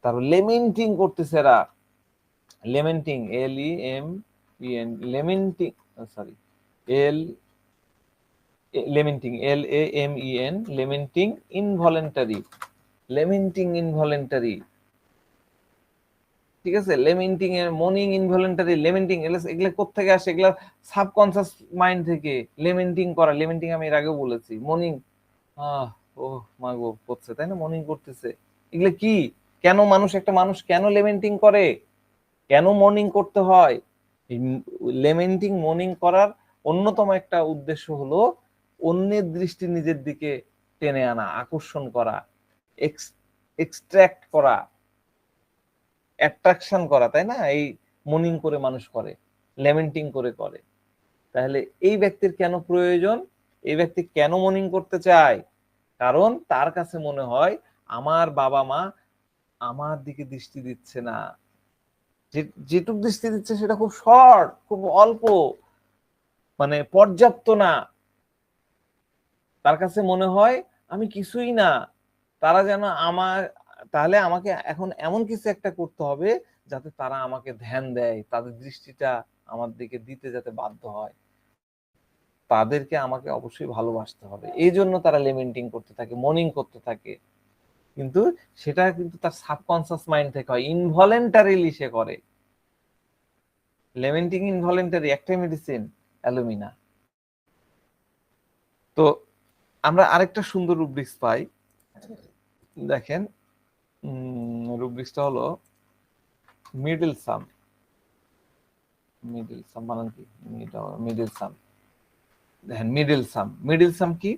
তারপর লেমেন্টিং করতেছে এরা, লেমেন্টিং, LEMEN, লেমেন্টিং, সরি, এল লেমেন্টিং, LAMEN, লেমেন্টিং ইনভলেন্টারি, লেমেন্টিং ইনভলেন্টারি। ঠিক আছে, লেমেন্টিং এর, মর্নিং ইনভলেন্টারি, লেমেন্টিং, এগুলো কোত্থেকে আসে? এগুলা সাবকনসিয়াস মাইন্ড থেকে লেমেন্টিং করা। লেমেন্টিং আমি এর আগেও বলেছি। মর্নিং, ও মাগো করছে, তাই না? মর্নিং করতেছে। এগুলো কি? কেন একটা মানুষ কেন লেমেন্টিং করে? কেন মর্নিং করতে হয়? লেমেন্টিং, মর্নিং করার অন্যতম একটা উদ্দেশ্য হলো অন্যের দৃষ্টি নিজের দিকে টেনে আনা, আকর্ষণ করা, এক্সট্রাক্ট করা, অ্যাট্রাকশন করা, তাই না? এই মর্নিং করে মানুষ করে, লেমেন্টিং করে করে। তাহলে এই ব্যক্তির কেন প্রয়োজন? এই ব্যক্তি কেন মর্নিং করতে চায়? কারণ তার কাছে মনে হয় আমার বাবা মা আমার দিকে দৃষ্টি দিচ্ছে না, যেটুক দৃষ্টি দিচ্ছে সেটা খুব শর্ট, খুব অল্প, মানে পর্যাপ্ত না। তার কাছে মনে হয় আমি কিছুই না, তারা যেন আমার, তাহলে আমাকে এখন এমন কিছু একটা করতে হবে যাতে তারা আমাকে ধ্যান দেয়, তাদের দৃষ্টিটা আমার দিকে দিতে যাতে বাধ্য হয়, তাদেরকে আমাকে অবশ্যই ভালোবাসতে হবে। এই জন্য তারা লেমেন্টিং করতে থাকে, মর্নিং করতে থাকে। কিন্তু সেটা কিন্তু তার সাবকনসিয়াস মাইন্ড থেকে হয়, ইনভলেন্টারিলি সে করে। লেমেন্টিং ইনভলেন্টারি একটাই মেডিসিন, অ্যালুমিনা। তো আমরা আরেকটা সুন্দর রুব্রিক্স পাই, দেখেন। রুব্রিক্সটা হলো মিডল সাম। মিডল সাম মানে কি? মিডল সাম, দেখেন মিডল সাম। মিডল সাম কি?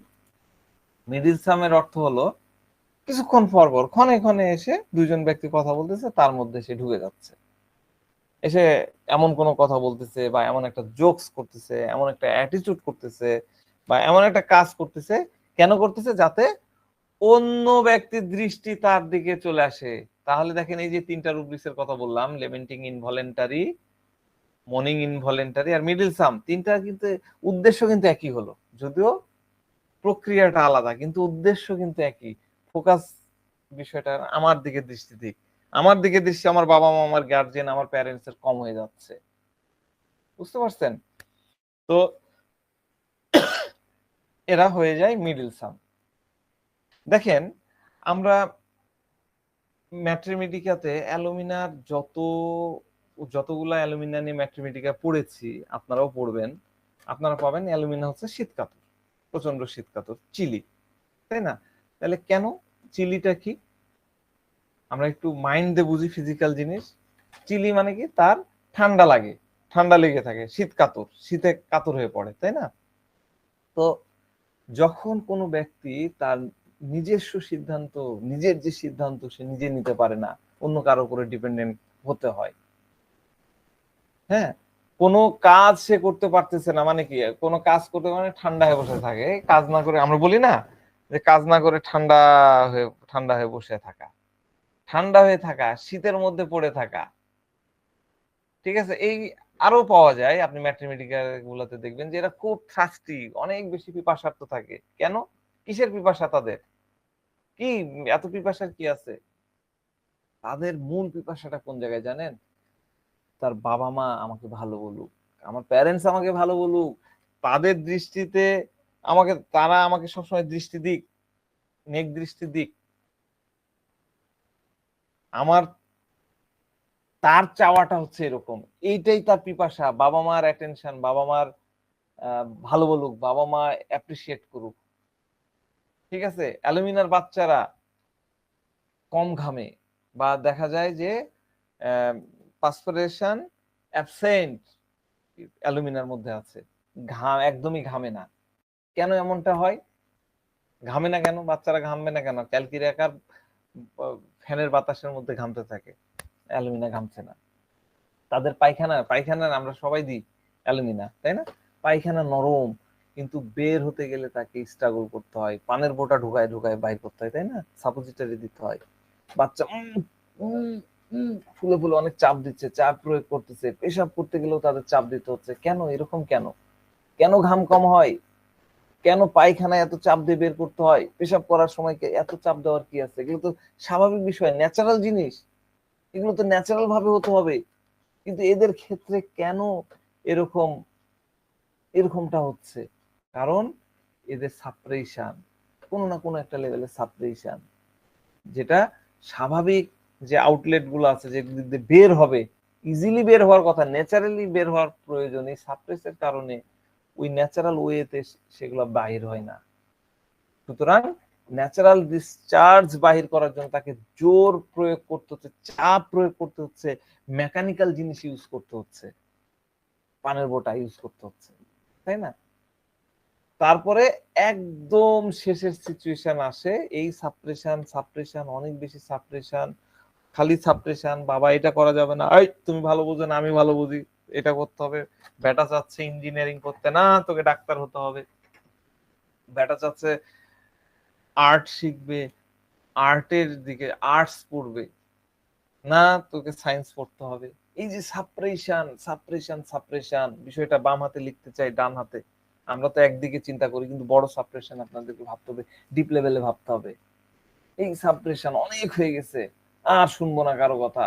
মিডল সামের অর্থ হলো কিছুক্ষণ পর পর ক্ষণে ক্ষণে এসে দুইজন ব্যক্তি কথা বলতেছে, তার মধ্যে সে ঢুকে যাচ্ছে, এসে এমন কোনো কথা বলতেছে বা এমন একটা জোকস করতেছে, এমন একটা অ্যাটিটিউড করতেছে বা এমন একটা কাজ করতেছে। কেন করতেছে? যাতে অন্য ব্যক্তির দৃষ্টি তার দিকে চলে আসে। তাহলে দেখেন এই যে তিনটা রুব্রিক্সের কথা বললাম, লেমেন্টিং ইনভলেন্টারি, মর্নিং ইনভলেন্টারি আর মিডল সাম, তিনটা কিন্তু উদ্দেশ্য কিন্তু একই হলো, যদিও প্রক্রিয়াটা আলাদা, কিন্তু উদ্দেশ্য কিন্তু একই। ফোকাস বিষয়টা আমার দিকে দৃষ্টি দিক, আমার দিকে দৃষ্টি আমার বাবা মা, আমার গার্জিয়ান, আমার প্যারেন্টস এর কম হয়ে যাচ্ছে। বুঝতে পারছেন? তো এরা হয়ে যায় মিডল সাম। দেখেন আমরা ম্যাট্রিমেটিকাতে অ্যালুমিনার যতগুলা অ্যালুমিনা নিয়ে ম্যাট্রিমেটিকা পড়েছি, আপনারাও পড়বেন, আপনারা পাবেন অ্যালুমিনা হচ্ছে শীতকাতর, প্রচন্ড শীতকাতর, চিলি, তাই না? তাহলে কেন? চিলিটা কি? আমরা একটু মাইন্ড দিয়ে বুঝি ফিজিক্যাল জিনিস। চিলি মানে কি? তার ঠান্ডা লাগে, ঠান্ডা লেগে থাকে, শীত কাতর, শীতে কাতর হয়ে পড়ে, তাই না? তো যখন কোনো ব্যক্তি তার নিজস্ব সিদ্ধান্ত, নিজের যে সিদ্ধান্ত সে নিজে নিতে পারে না, অন্য কারো উপরে ডিপেন্ডেন্ট হতে হয়। হ্যাঁ, কোনো কাজ সে করতে পারতেছে না, মানে কি? কোনো কাজ করতে মানে ঠান্ডা হয়ে বসে থাকে, কাজ না করে, আমরা বলি না যে কাজ না করে ঠান্ডা হয়ে বসে থাকা, ঠান্ডা হয়ে থাকা, শীতের মধ্যে পড়ে থাকা। ঠিক আছে, এই আরো পাওয়া যায়, আপনি ম্যাথমেটিক্যাল গুলাতে দেখবেন যে এরা খুব থার্স্টি, অনেক বেশি পিপাসার্থ থাকে। কেন? কিসের পিপাসা তাদের? কি এত পিপাসার কি আছে? তাদের মূল পিপাসাটা কোন জায়গায় জানেন? তার বাবা মা আমাকে ভালো বলুক, আমার প্যারেন্টস আমাকে ভালো বলুক, তাদের দৃষ্টিতে তারা আমাকে সবসময় দৃষ্টি দিক, নেক দৃষ্টি দিক। আমার তার চাওয়াটা হচ্ছে এরকম, এইটাই তার পিপাসা। বাবা মার অ্যাটেনশন, বাবা মার ভালো বলুক, বাবা মা অ্যাপ্রিসিয়েট করুক। ঠিক আছে, অ্যালুমিনার বাচ্চারা কম ঘামে, বা দেখা যায় যে পাসপিরেশন অ্যাবসেন্ট অ্যালুমিনার মধ্যে আছে, ঘাম একদমই ঘামে না। কেন এমনটা হয়? ঘামে না কেন? বাচ্চারা ঘামবে না কেন? ক্যালকিরিয়াকার ফ্যানের বাতাসের মধ্যে ঘামতে থাকে, অ্যালুমিনা ঘামছে না। তাদের পায়খানার আমরা সবাই দিই অ্যালুমিনা, তাই না? পায়খানা নরম, কিন্তু বের হতে গেলে তাকে স্ট্রাগল করতে হয়, পানের বোঁটা ঢুকায় ঢুকায় বাইর করতে হয়, তাই না? সাপোজিটরি দিতে হয়। বাচ্চা ফুলে ফুলে অনেক চাপ দিচ্ছে, চাপ প্রয়োগ করতেছে, পেশাব করতে গেলেও তাদের চাপ দিতে হচ্ছে। কেন এরকম? কেন কেন ঘাম কম হয়? কেন পায়খানায় এত চাপ দিয়ে বের করতে হয়? পেশাব করার সময় এত চাপ দেওয়ার কি আছে? এগুলো তো স্বাভাবিক বিষয়, ন্যাচারাল জিনিস, এগুলো তো ন্যাচারাল ভাবে হতে হবে। কিন্তু এদের ক্ষেত্রে কেন এরকম এরকমটা হচ্ছে? কারণ এদের সাপ্রেশন, কোনো না কোনো একটা লেভেলে সাপ্রেশন, যেটা স্বাভাবিক যে আউটলেট গুলো আছে যেগুলো দিয়ে বের হবে, ইজিলি বের হওয়ার কথা, ন্যাচারালি বের হওয়ার প্রয়োজন, এই সাপ্রেসের কারণে ওই ন্যাচারাল ওয়েতে সেগুলো বাহির হয় না। সুতরাং ন্যাচারাল ডিসচার্জ বাহির করার জন্য তাকে জোর প্রয়োগ করতে হচ্ছে, চাপ প্রয়োগ করতে হচ্ছে, মেকানিক্যাল জিনিস ইউজ করতে হচ্ছে, পানের বোটা ইউজ করতে হচ্ছে, তাই না? তারপরে একদম শেষের সিচুয়েশন আসে এই সাপ্রেশন, অনেক বেশি সাপ্রেশন, খালি সাপ্রেশন। বাবা এটা করা যাবে না, এই তুমি ভালো বুঝো না, আমি ভালো বুঝি, এটা করতে হবে। বেটা চাচ্ছে ইঞ্জিনিয়ারিং করতে, না তোকে ডাক্তার হতে হবে। বেটা চাচ্ছে আর্ট শিখবে, আর্টের দিকে আর্টস পড়বে, না তোকে সায়েন্স পড়তে হবে। এই যে সাপ্রেশন, বিষয়টা বাম হাতে লিখতে চাই ডান হাতে, আমরা তো একদিকে চিন্তা করি, কিন্তু বড় সাপ্রেশন আপনাদেরকে ভাবতে হবে, ডিপ লেভেলে ভাবতে হবে। এই সাপ্রেশন অনেক হয়ে গেছে, আর শুনবো না কারো কথা।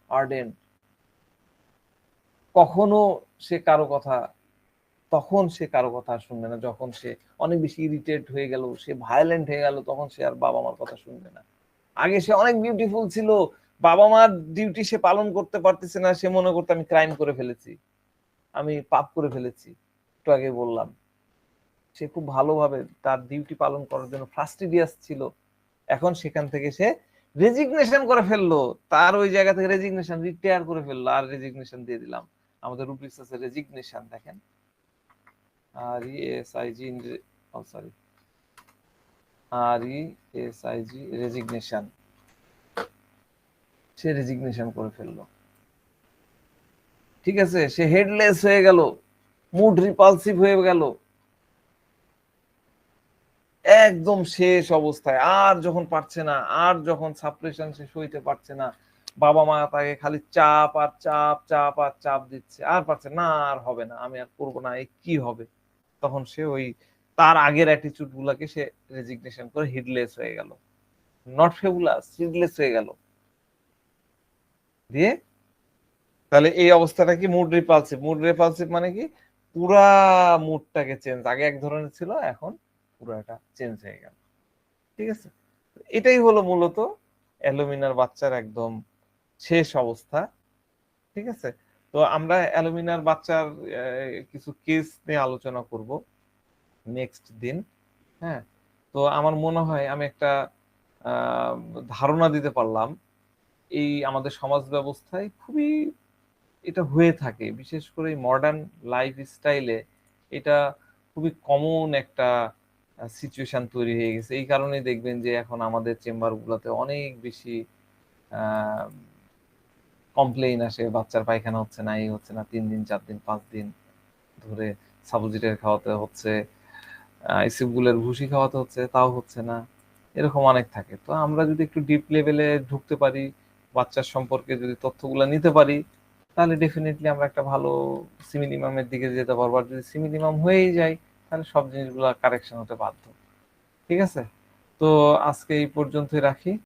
আর্ডেন কখনো সে কারো কথা, তখন সে কারো কথা শুনবে না যখন সে অনেক বেশি ইরিটেট হয়ে গেল, সে ভায়োলেন্ট হয়ে গেল, তখন সে আর বাবা মার কথা শুনবে না। আগে সে অনেক বিউটিফুল ছিল, বাবা মার ডিউটি সে পালন করতে পারতেছে না, সে মনে করতে আমি ক্রাইম করে ফেলেছি, আমি পাপ করে ফেলেছি। একটু আগে বললাম, সে খুব ভালোভাবে তার ডিউটি পালন করার জন্য ফ্রাস্ট্রেডিয়াস ছিল, এখন সেখান থেকে সে রেজিগনেশন করে ফেললো, তার ওই জায়গা থেকে রেজিগনেশন, রিটায়ার করে ফেললো, আর রেজিগনেশন দিয়ে দিলাম। আমাদের রুব্রিক্স আছে রেজিগনেশন, দেখেন, আর ইএসআইজি, সরি, RESIG, রেজিগনেশন। সে রেজিগনেশন করে ফেললো, ঠিক আছে? সে হেডলেস হয়ে গেল, মুড রিপালসিভ হয়ে গেল, একদম শেষ অবস্থায়, আর যখন পারছে না, আর যখন সাপ্রেশন সে সইতে পারছে না, বাবা মা তাকে খালি চাপ আর চাপ, চাপ আর চাপ দিচ্ছে, আর পারছে না, আর হবে না, আমি আর করবো না, এই কি হবে, তখন সে ওই তার আগের অ্যাটিটিউড গুলাকে সে রেজিগনেশন করে হিডলেস হয়ে গেল, নট ফেবুলাস, হিডলেস হয়ে গেল। দিয়ে তাহলে এই অবস্থাটা কি? মুড রিপালসিভ মানে কি? পুরা মুডটাকে চেঞ্জ, আগে এক ধরনের ছিল, এখন পুরাটা চেঞ্জ হয়ে গেল, ঠিক আছে? এটাই হলো মূলত অ্যালুমিনার বাচ্চার একদম শেষ অবস্থা, ঠিক আছে? তো আমরা অ্যালুমিনার বাচ্চার কিছু কেস নিয়ে আলোচনা করব নেক্সট দিন। হ্যাঁ, তো আমার মনে হয় আমি একটা আহ, ধারণা দিতে পারলাম, এই আমাদের সমাজ ব্যবস্থায় খুবই এটা হয়ে থাকে, বিশেষ করে মডার্ন লাইফ স্টাইলে এটা খুবই কমন একটা সিচুয়েশন তৈরি হয়ে গেছে। এই কারণে দেখবেন যে এখন আমাদের চেম্বার গুলোতে অনেক বেশি কমপ্লেইন আসে, বাচ্চার পায়খানা হচ্ছে না, এই হচ্ছে না, 3 দিন 4 দিন 5 দিন ধরে সাবুজিটের খাওয়াতে হচ্ছে, ইসিবগুলের ভুসি খাওয়াতে হচ্ছে, তাও হচ্ছে না, এরকম অনেক থাকে। তো আমরা যদি একটু ডিপ লেভেলে ঢুকতে পারি, বাচ্চার সম্পর্কে যদি তথ্যগুলো নিতে পারি, তাহলে ডেফিনেটলি আমরা একটা ভালো সিমিনিমামের দিকে যেতে পারবো। আর যদি সিমিনিমাম হয়েই যায়, তাহলে সব জিনিসগুলো কারেকশন হতে বাধ্য, ঠিক আছে? তো আজকে এই পর্যন্তই রাখি।